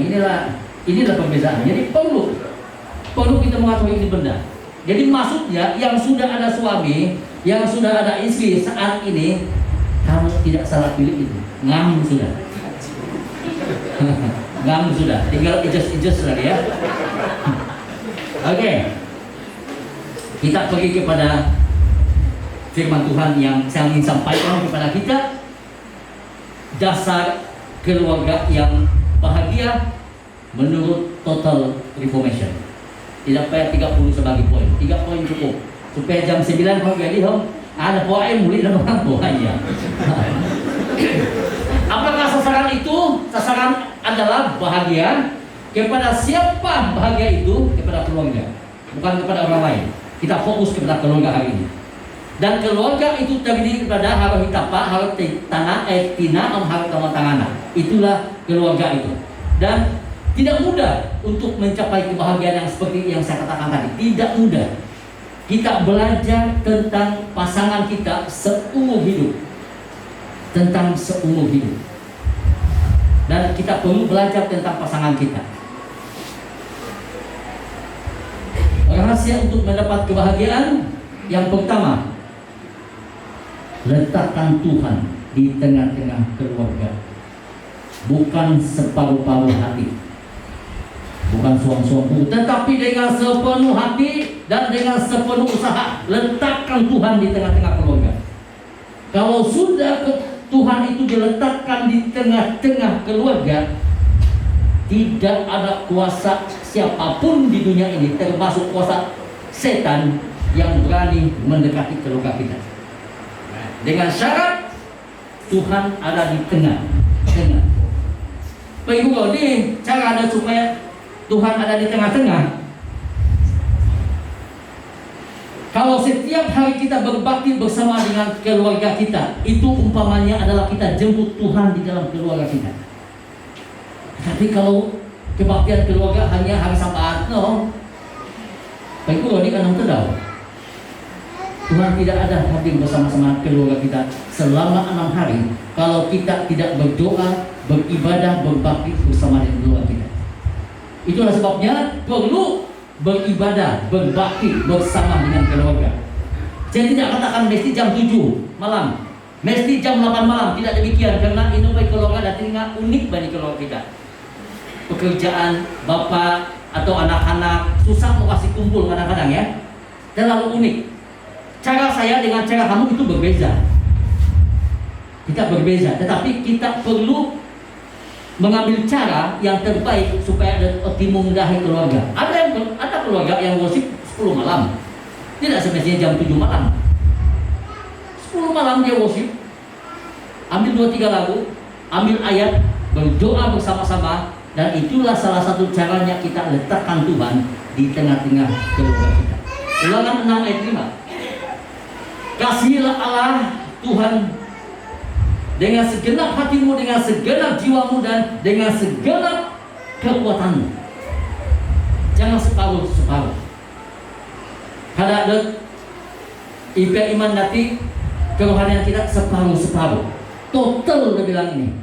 Inilah perbedaan. Jadi perlu kita mengetahui ini benda. Jadi maksudnya yang sudah ada suami, yang sudah ada istri saat ini, kamu tidak salah pilih itu. Ngam sudah. Ngam sudah. Tinggal adjust lagi ya. Oke. Kita pergi kepada firman Tuhan yang saya ingin sampaikan kepada kita. Dasar keluarga yang bahagia menurut Total Reformation. Tidak payah 30 sebagai poin. 3 poin cukup. Supaya jam 9 kau jadi ada poin mulai dan orang poinnya. Apakah sasaran itu? Sasaran adalah bahagia kepada siapa? Bahagia itu kepada keluarga, bukan kepada orang lain. Kita fokus kepada keluarga hari ini. Dan keluarga itu terdiri kepada harus hitapa, harus tanah, tina, harus tangan. Itulah keluarga itu. Dan tidak mudah untuk mencapai kebahagiaan yang seperti yang saya katakan tadi. Tidak mudah. Kita belajar tentang pasangan kita seumur hidup. Tentang seumur hidup. Dan kita perlu belajar tentang pasangan kita. Rahasia untuk mendapat kebahagiaan yang pertama, letakkan Tuhan di tengah-tengah keluarga. Bukan separuh-paruh hati, bukan suam-suam, tetapi dengan sepenuh hati dan dengan sepenuh usaha. Letakkan Tuhan di tengah-tengah keluarga. Kalau sudah Tuhan itu diletakkan di tengah-tengah keluarga, tidak ada kuasa siapapun di dunia ini, termasuk kuasa setan, yang berani mendekati keluarga kita. Dengan syarat Tuhan ada di tengah-tengah. Bagaimana nih cara ada supaya Tuhan ada di tengah-tengah? Kalau setiap hari kita berbakti bersama dengan keluarga kita, itu umpamanya adalah kita jemput Tuhan di dalam keluarga kita. Tapi kalau kebaktian keluarga hanya hari Sabat, baik kalau ini kan tahu. Tuhan tidak ada hadir bersama-sama keluarga kita selama 6 hari kalau kita tidak berdoa, beribadah, berbakti bersama dengan keluarga kita. Itulah sebabnya perlu beribadah, berbakti bersama dengan keluarga. Saya tidak katakan mesti jam 7 malam. Mesti jam 8 malam, tidak demikian karena ini bagi keluarga dan tinggal unik bagi keluarga kita. Pekerjaan bapak atau anak-anak susah mau kasih kumpul kadang-kadang ya. Terlalu unik. Cara saya dengan cara kamu itu berbeza. Kita berbeza, tetapi kita perlu mengambil cara yang terbaik supaya ada optimum dari keluarga. Ada keluarga yang worship 10 malam. Tidak semestinya jam 7 malam. 10 malam dia worship, ambil 2-3 lagu, ambil ayat, berdoa bersama-sama, dan itulah salah satu caranya kita letakkan Tuhan di tengah-tengah keluarga kita. Ulangan 6 ayat 5. Kasihilah Allah Tuhan dengan segenap hatimu, dengan segenap jiwamu, dan dengan segenap kekuatanmu. Jangan separuh-separuh. Kada ada iman nanti kerohanian kita separuh-separuh. Total dia bilang ini.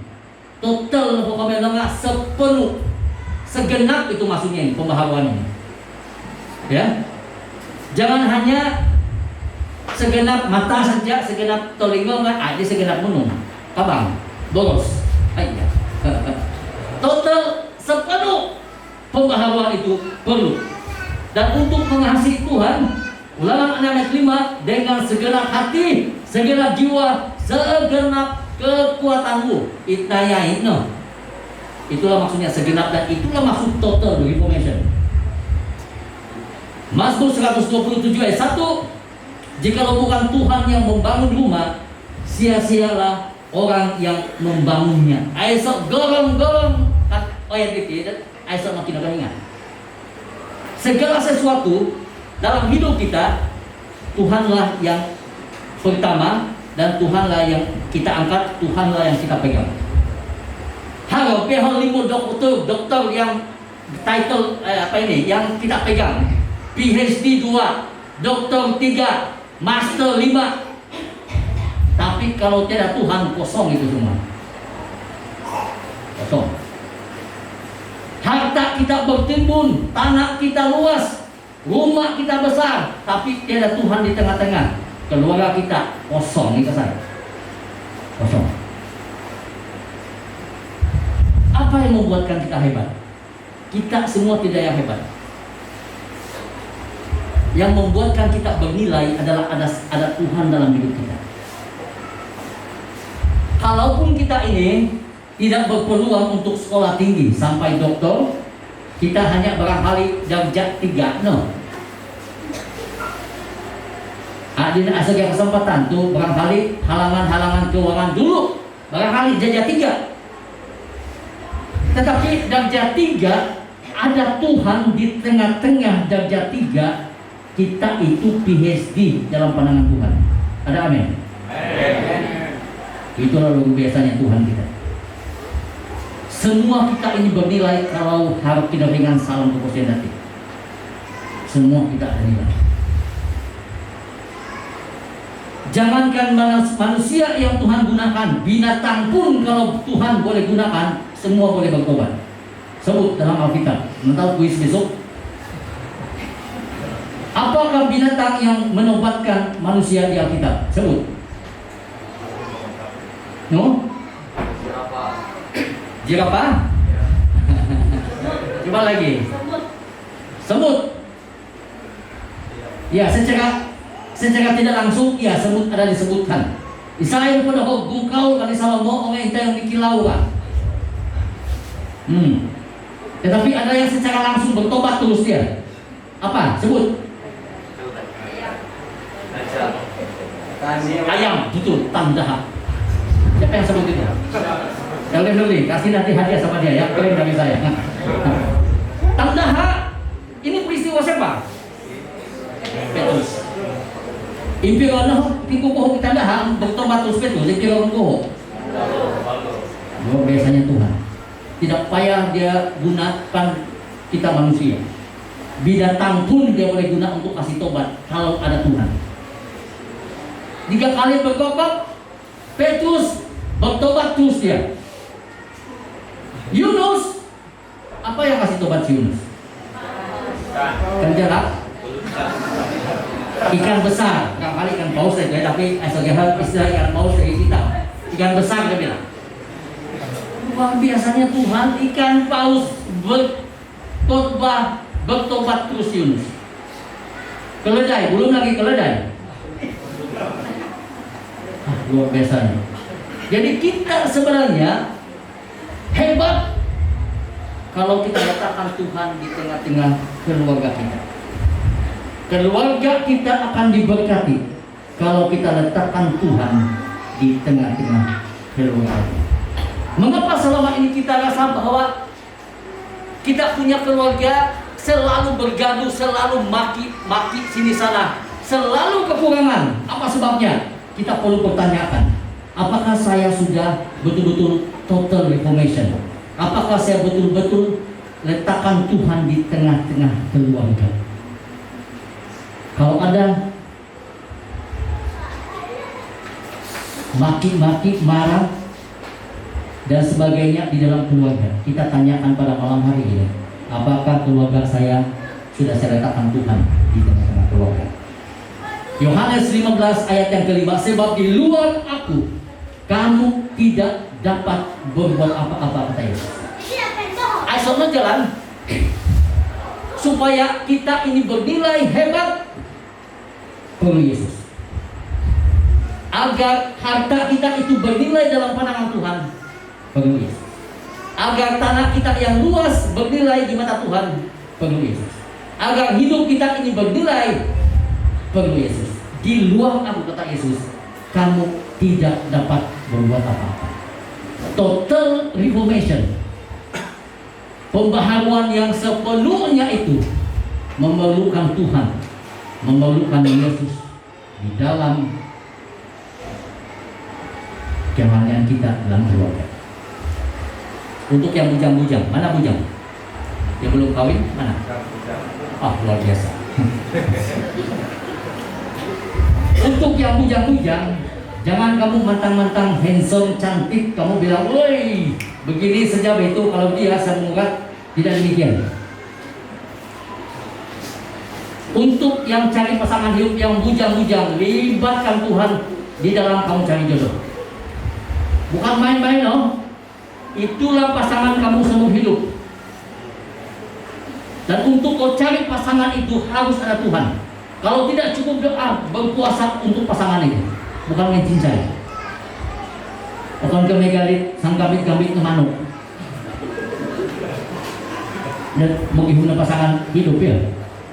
Total pokoknya enggak sepenuh. Segenap itu maksudnya ini, pembaharuan ini. Ya. Jangan hanya segenap mata saja, segenap telinga enggak, ada segenap munung. Kabang, bolos. Ayah. Total sepenuh pembaharuan itu perlu. Dan untuk mengasihi Tuhan, Ulangan 6 ayat 5, dengan segenap hati, segenap jiwa, segenap kekuatanmu. Itayaino. Itulah maksudnya segenap, dan itulah maksud total reformation. Mazmur 127 ayat 1, jikalau bukan Tuhan yang membangun rumah, sia-sialah orang yang membangunnya. Aisyah gorong-gorong ayat itu, Aisyah makin ingat. Segala sesuatu dalam hidup kita, Tuhanlah yang pertama, dan Tuhanlah yang kita angkat, Tuhanlah yang kita pegang. Halo, pihak 5 dokter yang title yang kita pegang. PhD 2, dokter 3, master 5. Tapi kalau tidak Tuhan, kosong itu semua. Kosong. Harta kita bertimbun, tanah kita luas, rumah kita besar, tapi tiada Tuhan di tengah-tengah. Keluarga kita kosong, itu saya. Kosong. Apa yang membuatkan kita hebat? Kita semua tidak yang hebat. Yang membuatkan kita bernilai adalah ada Tuhan dalam hidup kita. Kalaupun kita ini tidak berpeluang untuk sekolah tinggi sampai doktor, kita hanya barangkali darjat 3, no. Ada asal kesempatan tuh barangkali halangan-halangan keuangan dulu, barangkali darjat 3. Tetapi darjat 3 ada Tuhan di tengah-tengah darjat 3, kita itu PhD dalam pandangan Tuhan. Ada amin? Amin. Itulah luar biasanya Tuhan kita. Semua kita ini bernilai kalau harus kita berikan salam kepositif. Semua kita ada nilai. Jangankan manusia yang Tuhan gunakan, binatang pun kalau Tuhan boleh gunakan, semua boleh bertobat. Sebut dalam Alkitab. Mental kuis besok. Apakah binatang yang menobatkan manusia di Alkitab? Sebut. No? Jirafah? Coba lagi. Semut. Ya, secara tidak langsung, ya semut ada disebutkan. Israel pada bungkau kali Salomo orang yang dikilau kan. Tetapi ada yang secara langsung bertobat terus dia. Apa? Sebut. Ayam, betul, tanda. Siapa yang sebut itu? Beli, kasih nanti hadiah sama dia ya, klaim dari saya. Tandaha, ini peristiwa siapa? Petrus. Imperial Pikukuh kita dah bertobat terus Petrus, Imperial Pikukuh. Biasanya Tuhan tidak payah dia gunakan kita manusia. Binatang pun dia boleh guna untuk kasih tobat kalau ada Tuhan. 3 kali berkokok, Petrus bertobat terus dia. Yunus, apa yang kasih tobat Yunus? Kan jarak ikan besar, kali ikan paus saja, tapi sebagai hal istilah ikan paus dari kita, ikan besar dia bilang. Luar biasanya Tuhan, ikan paus bertobat terus Yunus. Keledai, belum lagi keledai. Luar biasanya. Jadi kita sebenarnya hebat kalau kita letakkan Tuhan di tengah-tengah keluarga kita. Keluarga kita akan diberkati kalau kita letakkan Tuhan di tengah-tengah keluarga kita. Mengapa selama ini kita rasa bahwa kita punya keluarga selalu bergaduh, selalu maki sini sana, selalu kekurangan? Apa sebabnya? Kita perlu pertanyakan, apakah saya sudah betul-betul total reformation? Apakah saya betul-betul letakkan Tuhan di tengah-tengah keluarga? Kalau ada maki-maki, marah dan sebagainya di dalam keluarga, kita tanyakan pada malam hari ini, apakah keluarga saya sudah saya letakkan Tuhan di tengah-tengah keluarga? Yohanes 15 ayat yang kelima, sebab di luar aku kamu tidak dapat berbuat apa-apa, kata Yesus. Ayo jalan supaya kita ini bernilai hebat, perlu Yesus. Agar harta kita itu bernilai dalam pandangan Tuhan, perlu Yesus. Agar tanah kita yang luas bernilai di mata Tuhan, perlu Yesus. Agar hidup kita ini bernilai, perlu Yesus. Di luar aku, kata Yesus, kamu tidak dapat berbuat apa-apa. Total reformation, pembaharuan yang sepenuhnya itu memerlukan Tuhan, memerlukan Yesus di dalam kehadiran kita dalam keluarga. Untuk yang bujang-bujang, mana bujang? Yang belum kawin, mana? Luar biasa. Untuk yang bujang-bujang, jangan kamu mentang-mentang handsome, cantik, kamu bilang, woi, begini sejauh itu. Kalau dia semurat, tidak demikian. Untuk yang cari pasangan hidup yang bujang-bujang, libatkan Tuhan di dalam kamu cari jodoh. Bukan main-main loh. Itulah pasangan kamu seumur hidup. Dan untuk kau cari pasangan itu harus ada Tuhan. Kalau tidak cukup doa, berpuasa untuk pasangan itu. Bukan main cincai. Bukan ke megalit, sang gambit-gambit ke manuk. Dan menghibur pasangan hidup ya.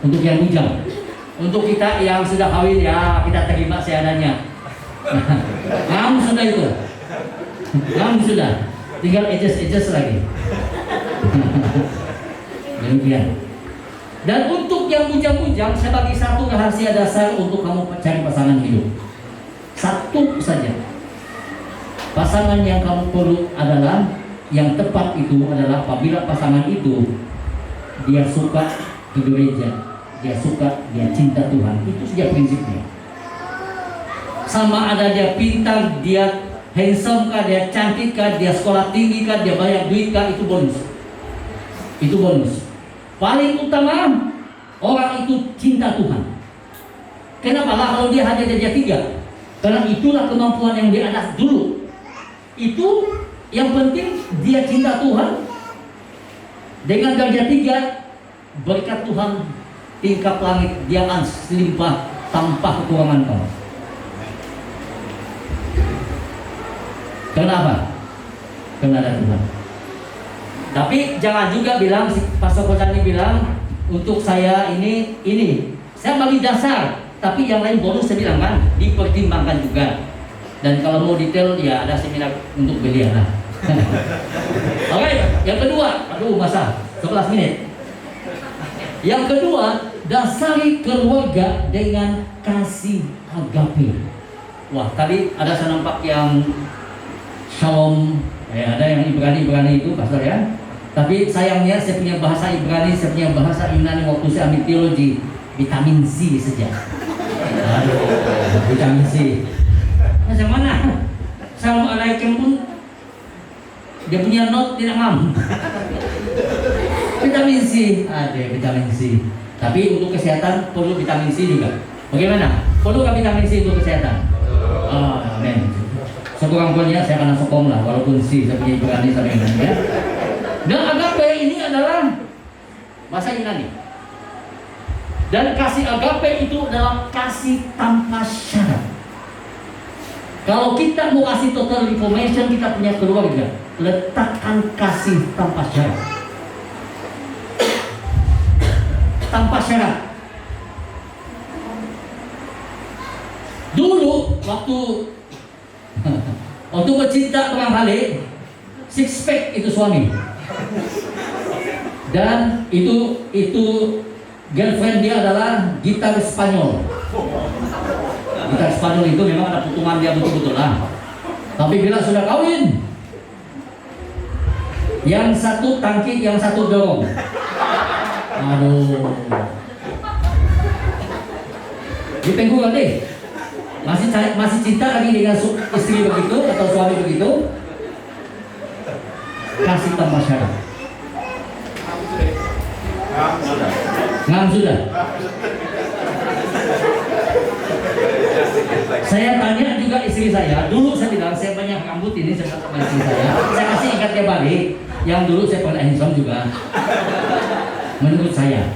Untuk yang bujang. Untuk kita yang sudah kawin, ya kita terima seadanya. Kamu sudah itu. Kamu sudah. Tinggal adjust lagi. Demikian. Dan untuk yang bujang-bujang, saya bagi satu rahasia dasar untuk kamu cari pasangan hidup. Satu saja. Pasangan yang kamu perlu adalah, yang tepat itu adalah apabila pasangan itu dia suka ke gereja, dia suka, dia cinta Tuhan. Itu saja prinsipnya. Sama ada dia pintar, dia handsome kah, dia cantik kah, dia sekolah tinggi kah, dia banyak duit kah, itu bonus. Itu bonus. Paling utama, orang itu cinta Tuhan. Kenapa lah kalau dia hanya darjah 3? Karena itulah kemampuan yang di atas dulu. Itu yang penting, dia cinta Tuhan. Dengan darjah 3, berkat Tuhan tingkap langit, dia akan selimpah tanpa kekurangan kamu. Kenapa? Karena ada Tuhan. Tapi jangan juga bilang, Pastor Kocani bilang, untuk saya ini saya bagi dasar, tapi yang lain bonus saya bilang kan, dipertimbangkan juga. Dan kalau mau detail, ya ada seminar untuk beliau lah. Oke, yang kedua, masa 11 menit. Yang kedua, dasari keluarga dengan kasih agape. Wah, tadi ada saya nampak yang Shalom, ada yang Ibrani itu, Pastor ya. Tapi sayangnya saya punya bahasa Ibrani, saya punya bahasa Yunani waktu saya ambil teologi, vitamin C saja. Vitamin C. Macam mana? Assalamualaikum pun dia punya not tidak ngam. Vitamin C, ada vitamin C. Tapi untuk kesehatan perlu vitamin C juga. Bagaimana? Perlu kami vitamin C untuk kesehatan? Amin. Sekurang-kurangnya saya akan sokong lah, walaupun C saya punya berani sampai ya. Dan agape ini adalah bahasa Yunani. Dan kasih agape itu adalah kasih tanpa syarat. Kalau kita mau kasih total information, kita punya keluarga, letakkan kasih tanpa syarat. Tanpa syarat. Dulu waktu bercinta barangkali six pack itu suami, dan itu girlfriend dia adalah gitar Spanyol. Gitar Spanyol itu memang ada potongan dia betul-betul lah. Tapi bila sudah kawin, yang satu tangki, yang satu dorong. Aduh, ditengguran deh. Masih cinta lagi dengan istri begitu atau suami begitu? Kasih tanpa syarat. Ngam sudah. Saya tanya juga istri saya. Dulu saya bilang saya banyak rambut ini, saya kata istri saya. Saya kasih ikat dia balik. Yang dulu saya pernah handsome juga. Menurut saya.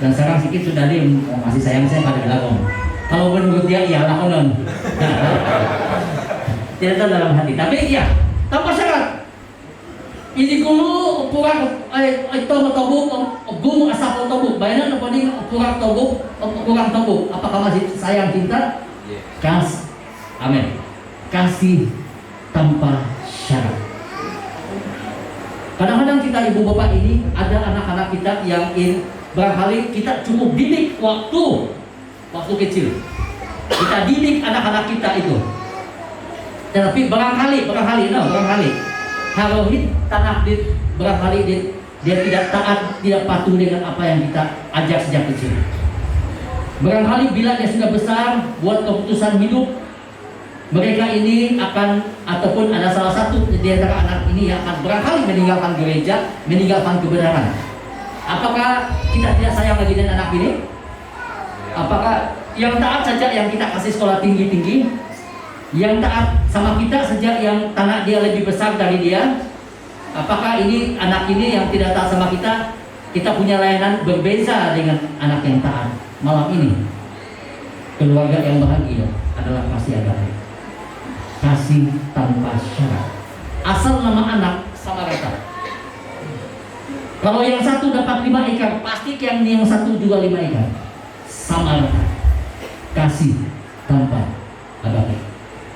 Dan sekarang sedikit sudah dia masih sayang saya pada belakang. Kalau menurut dia iyalah konon. Tidak tahu dalam hati. Tapi iya, tanpa syarat. Ini kulo kurang tobuk gumu asap tobuk. Bayanan apa ni kurang tobuk, kurang tobuk. Apakah masih sayang cinta? Kasih. Amin. Kasih tanpa syarat. Kadang-kadang kita ibu bapak ini ada anak-anak kita yang barangkali kita cukup didik waktu kecil. Kita didik anak-anak kita itu. Tetapi barangkali Harohit tanah barangkali dia tidak taat, tidak patuh dengan apa yang kita ajak sejak kecil. Barangkali bila dia sudah besar buat keputusan hidup, mereka ini akan, ataupun ada salah satu di antara anak ini yang akan barangkali meninggalkan gereja, meninggalkan kebenaran. Apakah kita tidak sayang lagi dengan anak ini? Apakah yang taat saja yang kita kasih sekolah tinggi-tinggi, yang taat sama kita sejak yang tanah dia lebih besar dari dia? Apakah ini anak ini yang tidak taat sama kita, kita punya layanan berbeda dengan anak yang taat? Malam ini keluarga yang bahagia adalah kasih agape, kasih tanpa syarat. Asal nama anak sama rata. Kalau yang satu dapat 5 ekar, pasti yang satu juga 5 ekar. Sama rata. Kasih tanpa agape.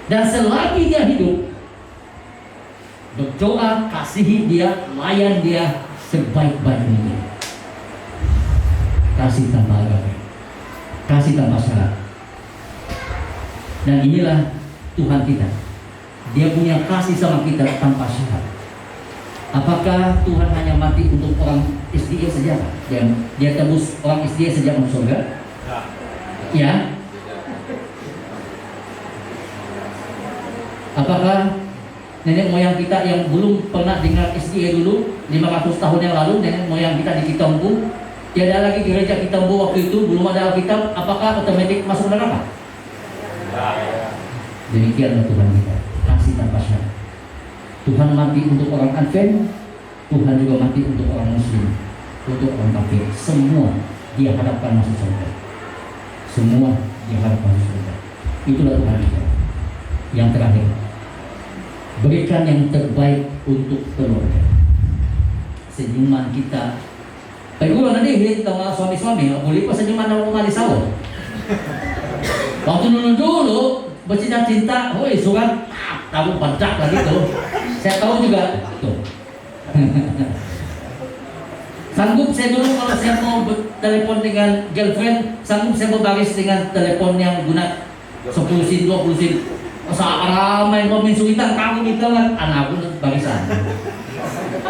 Dan selagi dia hidup, berdoa, kasihi dia, layan dia sebaik-baiknya. Kasih tanpa agape, kasih tanpa syarat. Dan inilah Tuhan kita. Dia punya kasih sama kita tanpa syarat. Apakah Tuhan hanya mati untuk orang SDA saja? Dia tebus orang SDA sejak masuk surga? Ya. Apakah nenek moyang kita yang belum pernah dengar SDA dulu 500 tahun yang lalu, nenek moyang kita di Kitambu, tiada lagi gereja Kitambu waktu itu, belum ada Alkitab, apakah otomatis masuk neraka? Demikianlah Tuhan kita, kasih tanpa syarat. Tuhan mati untuk orang Advent, Tuhan juga mati untuk orang Muslim, untuk orang kafir. Semua dia harapkan masuk surga. Semua dia harapkan masuk surga. Itulah Tuhan kita. Yang terakhir, berikan yang terbaik untuk keluarga. Senyuman kita. Gue nanti sama suami-suami, boleh pas senyuman sama di sawah. Waktu dulu bercinta-cinta, woi surat tahu padak lagi tuh. Saya tahu juga tuh. Sanggup saya dulu kalau saya mau telepon dengan girlfriend, sanggup saya berbaris dengan telepon yang guna 10 sen, 20 sen. Saat ramai mau minsuitan kamu gitu kan, anak pun barisan.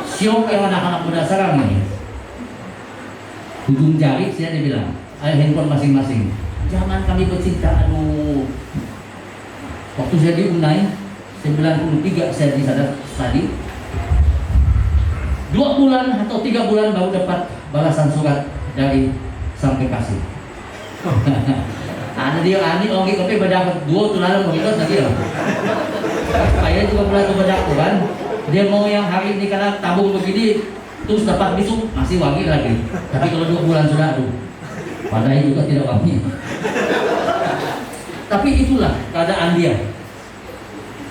Syok yang anak-anak muda sekarang ini. Ujung jari saya dibilang, ayo handphone masing-masing. Jangan kami bercinta, aduh. Waktu saya di Unai, 93 saya di sana tadi. 2 bulan atau 3 bulan baru dapat balasan surat dari sang kekasih. Ada dia ani ongi kopi bedak dua tuh lalu begitu lagi loh. Kayaknya juga mulai bedak tuh kan. Dia mau yang hari ini karena tabung begini terus dapat besok masih wangi lagi. Tapi kalau 2 bulan sudah tuh, padahal juga tidak wangi. Tapi itulah keadaan dia.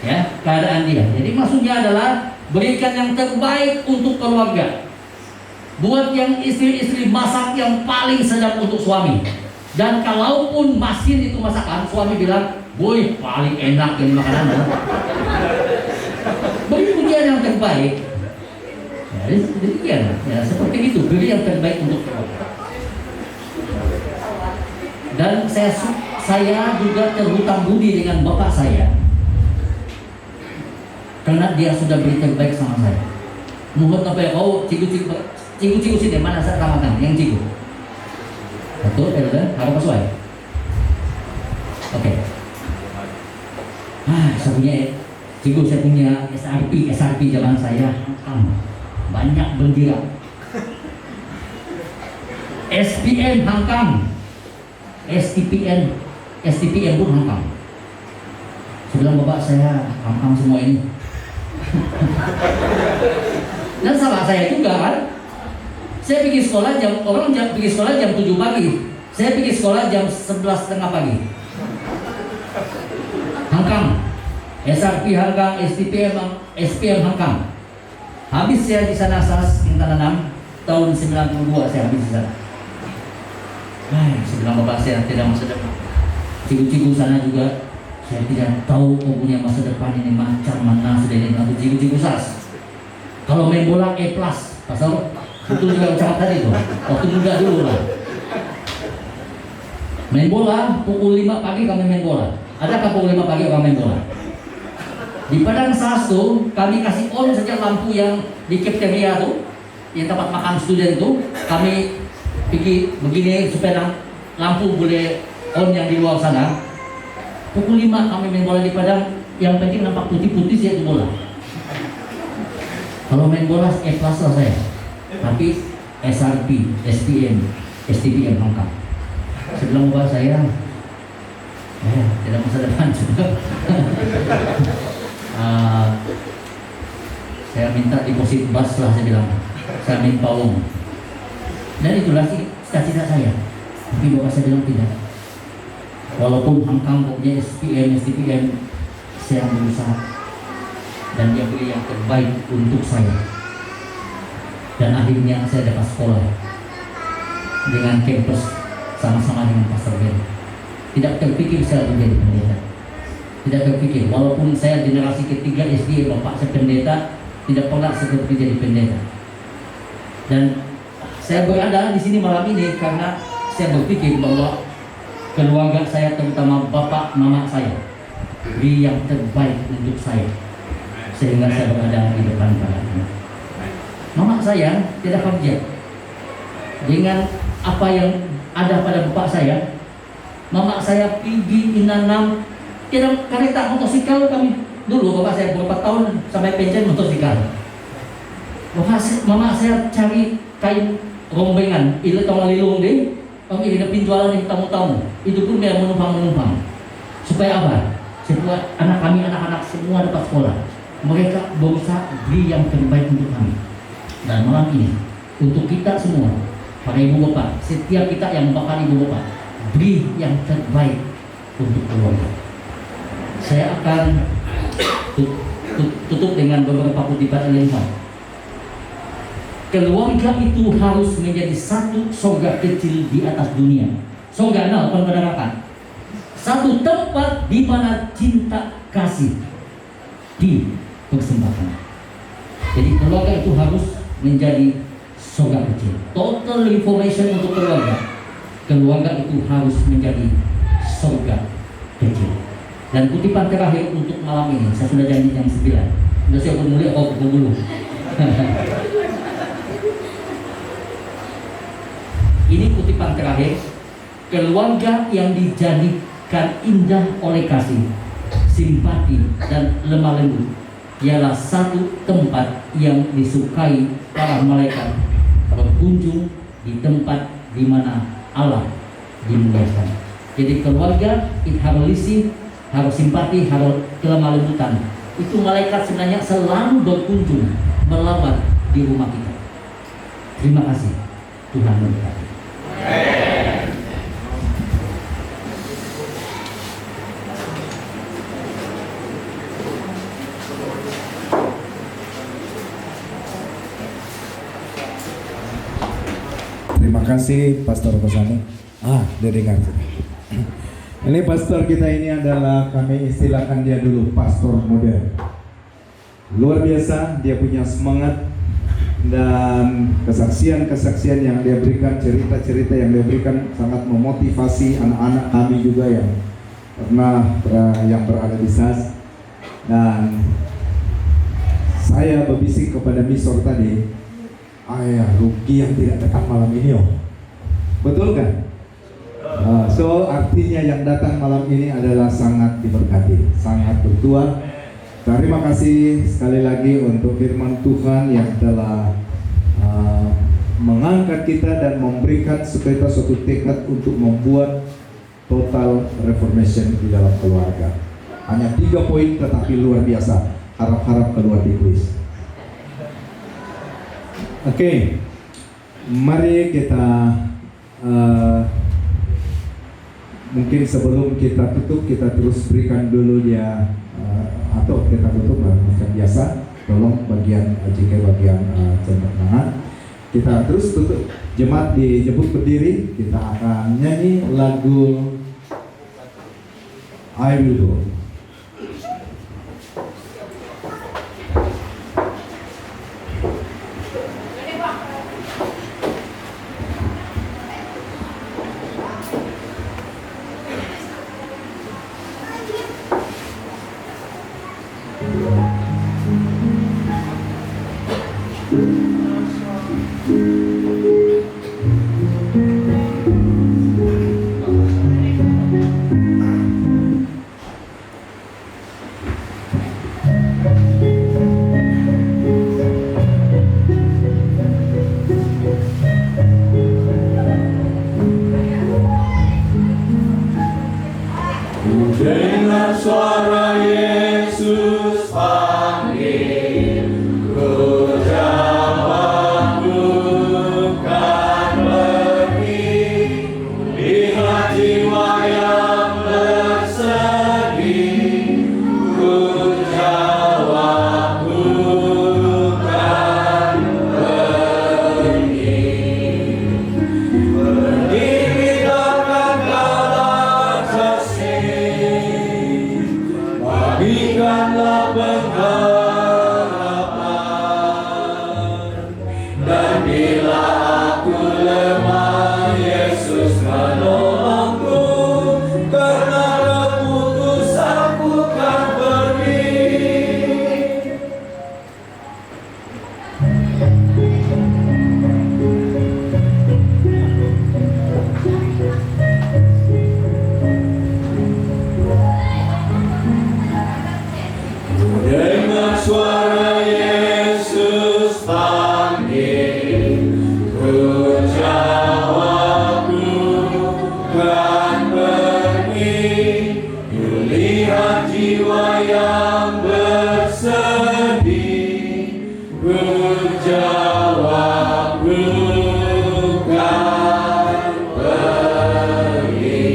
Ya, keadaan dia. Jadi maksudnya adalah berikan yang terbaik untuk keluarga. Buat yang istri-istri masak yang paling sedap untuk suami. Dan kalaupun masin itu masakan, suami bilang, boy paling enak ini makanan. Beri pujian yang terbaik. Ya, demikian. Ya, seperti itu. Beri yang terbaik untuk keluarga. Dan saya juga terhutang budi dengan bapak saya. Karena dia sudah beri terbaik sama saya. Muhut apa ya? Oh, cigu-cigu sih, mana saya ramakan yang cigu. Betul, elder, harus sesuai. Oke. Saya punya cigu, saya punya SRP zaman saya banyak bergerak. SPM hangkang, STPN pun hangkang. Saya bilang bapak saya hangkang semua ini. Dan salah saya juga kan. Saya pergi sekolah pergi sekolah jam 7 pagi. Saya pergi sekolah jam 11.30 pagi. Hangkang, SRP hangkang, SPM hangkang. Habis saya di sana SAS Tingkat 6 tahun 92 saya habis di sana. Saya bilang bapak saya tidak masa depan. Cigu-cigu sana juga saya tidak tahu kau punya masa depan ini macam mana sudah ini nanti cigu-cigu SAS. Kalau main bola A+, pasal betul juga ucapan tadi tuh. Waktu muda dulu lah. Main bola pukul 5 pagi kami main bola. Adakah pukul 5 pagi orang main bola? Di Padang SAS tuh kami kasih on saja lampu yang di cafeteria tuh, yang tempat makan student tuh, kami pergi begini supaya lampu boleh on yang di luar sana. Pukul 5 kami main bola di Padang, yang penting nampak putih-putih sih itu bola. Kalau main bola A+ lah saya. Tapi SRP, SPM, STPM hangkang. Saya bilang bapak saya, tidak masa depan juga. Saya minta deposit bus lah, saya bilang. Saya minta uang. Dan itulah cita-cita saya. Tapi bapak saya bilang tidak. Walaupun hangkang punya SPM, STPM, saya berusaha. Dan dia beri yang terbaik untuk saya. Dan akhirnya saya dapat sekolah dengan kampus sama-sama dengan Pastor Ben. Tidak terpikir saya menjadi pendeta. Tidak terpikir, walaupun saya generasi ketiga SD, bapak saya pendeta, tidak pernah saya jadi pendeta. Dan saya berada di sini malam ini karena saya berpikir bahwa keluarga saya, terutama bapak mama saya, beri yang terbaik untuk saya, sehingga saya berada di depan para ini. Mama saya tidak kerja dengan apa yang ada pada bapak saya. Mama saya pergi menanam kereta motosikal kami dulu. Bapak saya beberapa tahun sampai pensiun motosikal. Mama saya cari kain rombengan, itu tong lilung deh. Kami ada penjualan di tamu-tamu. Itu pun biar menumpang. Supaya apa? Supaya anak-anak semua dapat sekolah. Mereka berusaha beri yang terbaik untuk kami. Dan malam ini untuk kita semua, para ibu bapak, setiap kita yang bakal ibu bapak, beri yang terbaik untuk keluarga. Saya akan tutup dengan beberapa kutipan Al-Quran. Keluarga itu harus menjadi satu surga kecil di atas dunia. Surga bukan neraka. Satu tempat di mana cinta kasih dipersembahkan. Jadi keluarga itu harus menjadi surga kecil. Total information untuk keluarga. Keluarga itu harus menjadi surga kecil. Dan kutipan terakhir untuk malam ini, saya sudah janji jam 9. Sudah siap mulia pukul dulu. Ini kutipan terakhir. Keluarga yang dijadikan indah oleh kasih, simpati, dan lemah lembut ialah satu tempat yang disukai para malaikat berkunjung, di tempat di mana Allah dimuliakan. Jadi keluarga itu harus lisih, harus simpati, harus kelemah lembutan. Itu malaikat sebenarnya selalu berkunjung melawat di rumah kita. Terima kasih. Tuhan memberkati. Terima kasih Pastor Kosani. Dia dengar. Ini pastor kita ini adalah, kami istilahkan dia dulu pastor modern. Luar biasa, dia punya semangat dan kesaksian-kesaksian yang dia berikan, cerita-cerita yang dia berikan sangat memotivasi anak-anak kami juga yang pernah yang berada di SAS. Dan saya berbisik kepada Misor tadi, rugi yang tidak datang malam ini, betul kan? So artinya yang datang malam ini adalah sangat diberkati, sangat bertuah. Terima kasih sekali lagi untuk firman Tuhan yang telah mengangkat kita dan memberikan kita suatu tekad untuk membuat total reformation di dalam keluarga. Hanya 3 poin tetapi luar biasa. Harap-harap keluar di kuis. Oke, mari kita mungkin sebelum kita tutup, kita terus berikan dulu dia atau kita tutup macam biasa. Tolong bagian jika bagian centang tangan kita terus tutup. Jemaat dijemput berdiri. Kita akan nyanyi lagu I Will Go. Dengar suara Yesus panggil, ku jawab bukan pergi. Lihat jiwa yang bersedih, ku jawab bukan pergi. Berdiri takkan kalah kasih, bagikanlah pengharapan. Dan bila aku lemah, Yesus menolongku, karena keputusanku kan pergi. Dengar suara Yesus panggil, ku jawab bukan pergi. Ku lihat jiwa yang bersedih, ku jawab bukan pergi.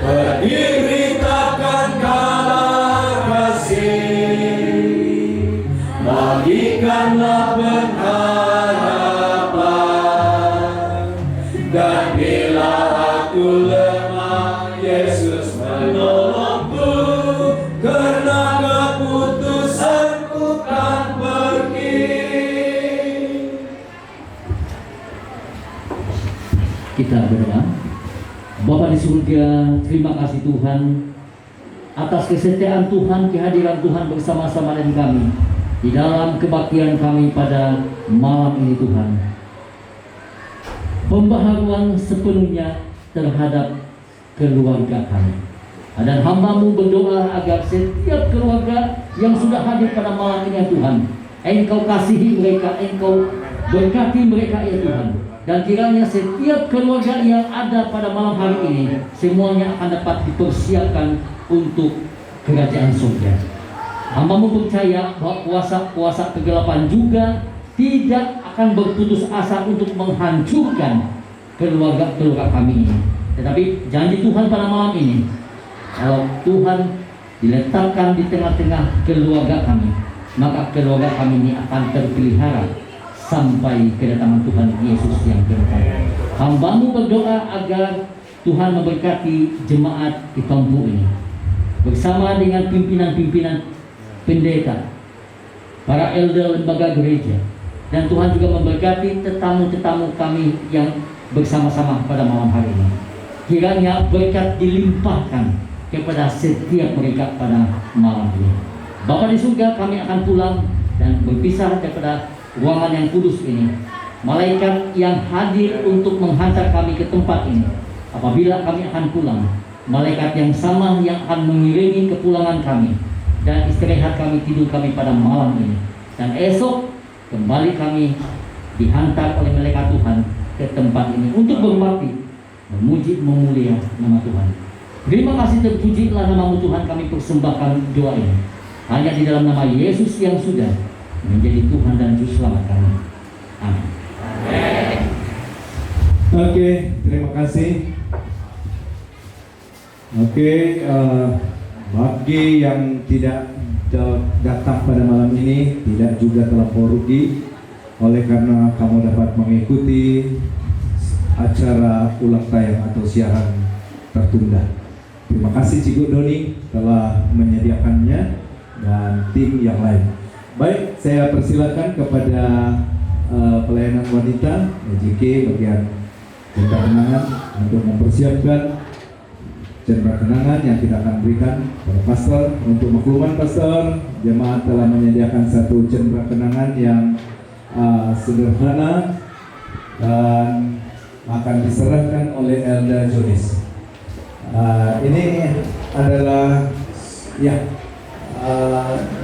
Berdiri takkan kalah kasih, bagikanlah pengharapan. Dan bila aku lemah, Yesus menolongku, karena keputusanku kan pergi. Kita berdoa. Bapa di surga, terima kasih Tuhan atas kesetiaan Tuhan, kehadiran Tuhan bersama-sama dengan kami di dalam kebaktian kami pada malam ini Tuhan. Pembaharuan sepenuhnya terhadap keluarga kami. Dan hamba-Mu berdoa agar setiap keluarga yang sudah hadir pada malam ini ya Tuhan, Engkau kasihi mereka, Engkau berkati mereka ya Tuhan. Dan kiranya setiap keluarga yang ada pada malam hari ini semuanya akan dapat dipersiapkan untuk kerajaan surga. Hamba-Mu percaya bahwa kuasa-kuasa kegelapan juga tidak akan berputus asa untuk menghancurkan keluarga-keluarga kami ini. Tetapi janji Tuhan pada malam ini, kalau Tuhan diletakkan di tengah-tengah keluarga kami, maka keluarga kami ini akan terpelihara sampai kedatangan Tuhan Yesus yang kedua. Hamba-Mu berdoa agar Tuhan memberkati jemaat di kampung ini bersama dengan pimpinan-pimpinan pendeta, para elder lembaga gereja, dan Tuhan juga memberkati tetamu-tetamu kami yang bersama-sama pada malam hari ini. Kiranya berkat dilimpahkan kepada setiap mereka pada malam ini. Bapa di surga, kami akan pulang dan berpisah daripada ruangan yang kudus ini. Malaikat yang hadir untuk menghantar kami ke tempat ini, apabila kami akan pulang, malaikat yang sama yang akan mengiringi kepulangan kami dan istirahat kami, tidur kami pada malam ini. Dan esok kembali kami dihantar oleh malaikat Tuhan ke tempat ini untuk berbakti, memuji, memulia nama Tuhan. Terima kasih, terpujilah nama-Mu Tuhan, kami persembahkan doa ini hanya di dalam nama Yesus yang sudah menjadi Tuhan dan Juru Selamat kami. Amin. Oke, terima kasih. Oke, bagi yang tidak datang pada malam ini, tidak juga terlampau rugi, oleh karena kamu dapat mengikuti acara ulang tayang atau siaran tertunda. Terima kasih Cikgu Doni telah menyediakannya dan tim yang lain. Baik, saya persilakan kepada pelayanan wanita JK bagian cendera kenangan untuk mempersiapkan cendera kenangan yang kita akan berikan pada pastor. Untuk makluman pastor, jemaat telah menyediakan satu cendera kenangan yang sederhana dan akan diserahkan oleh Elda Jonis. Ini adalah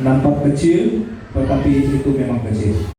nampak kecil, tetapi itu memang kecil.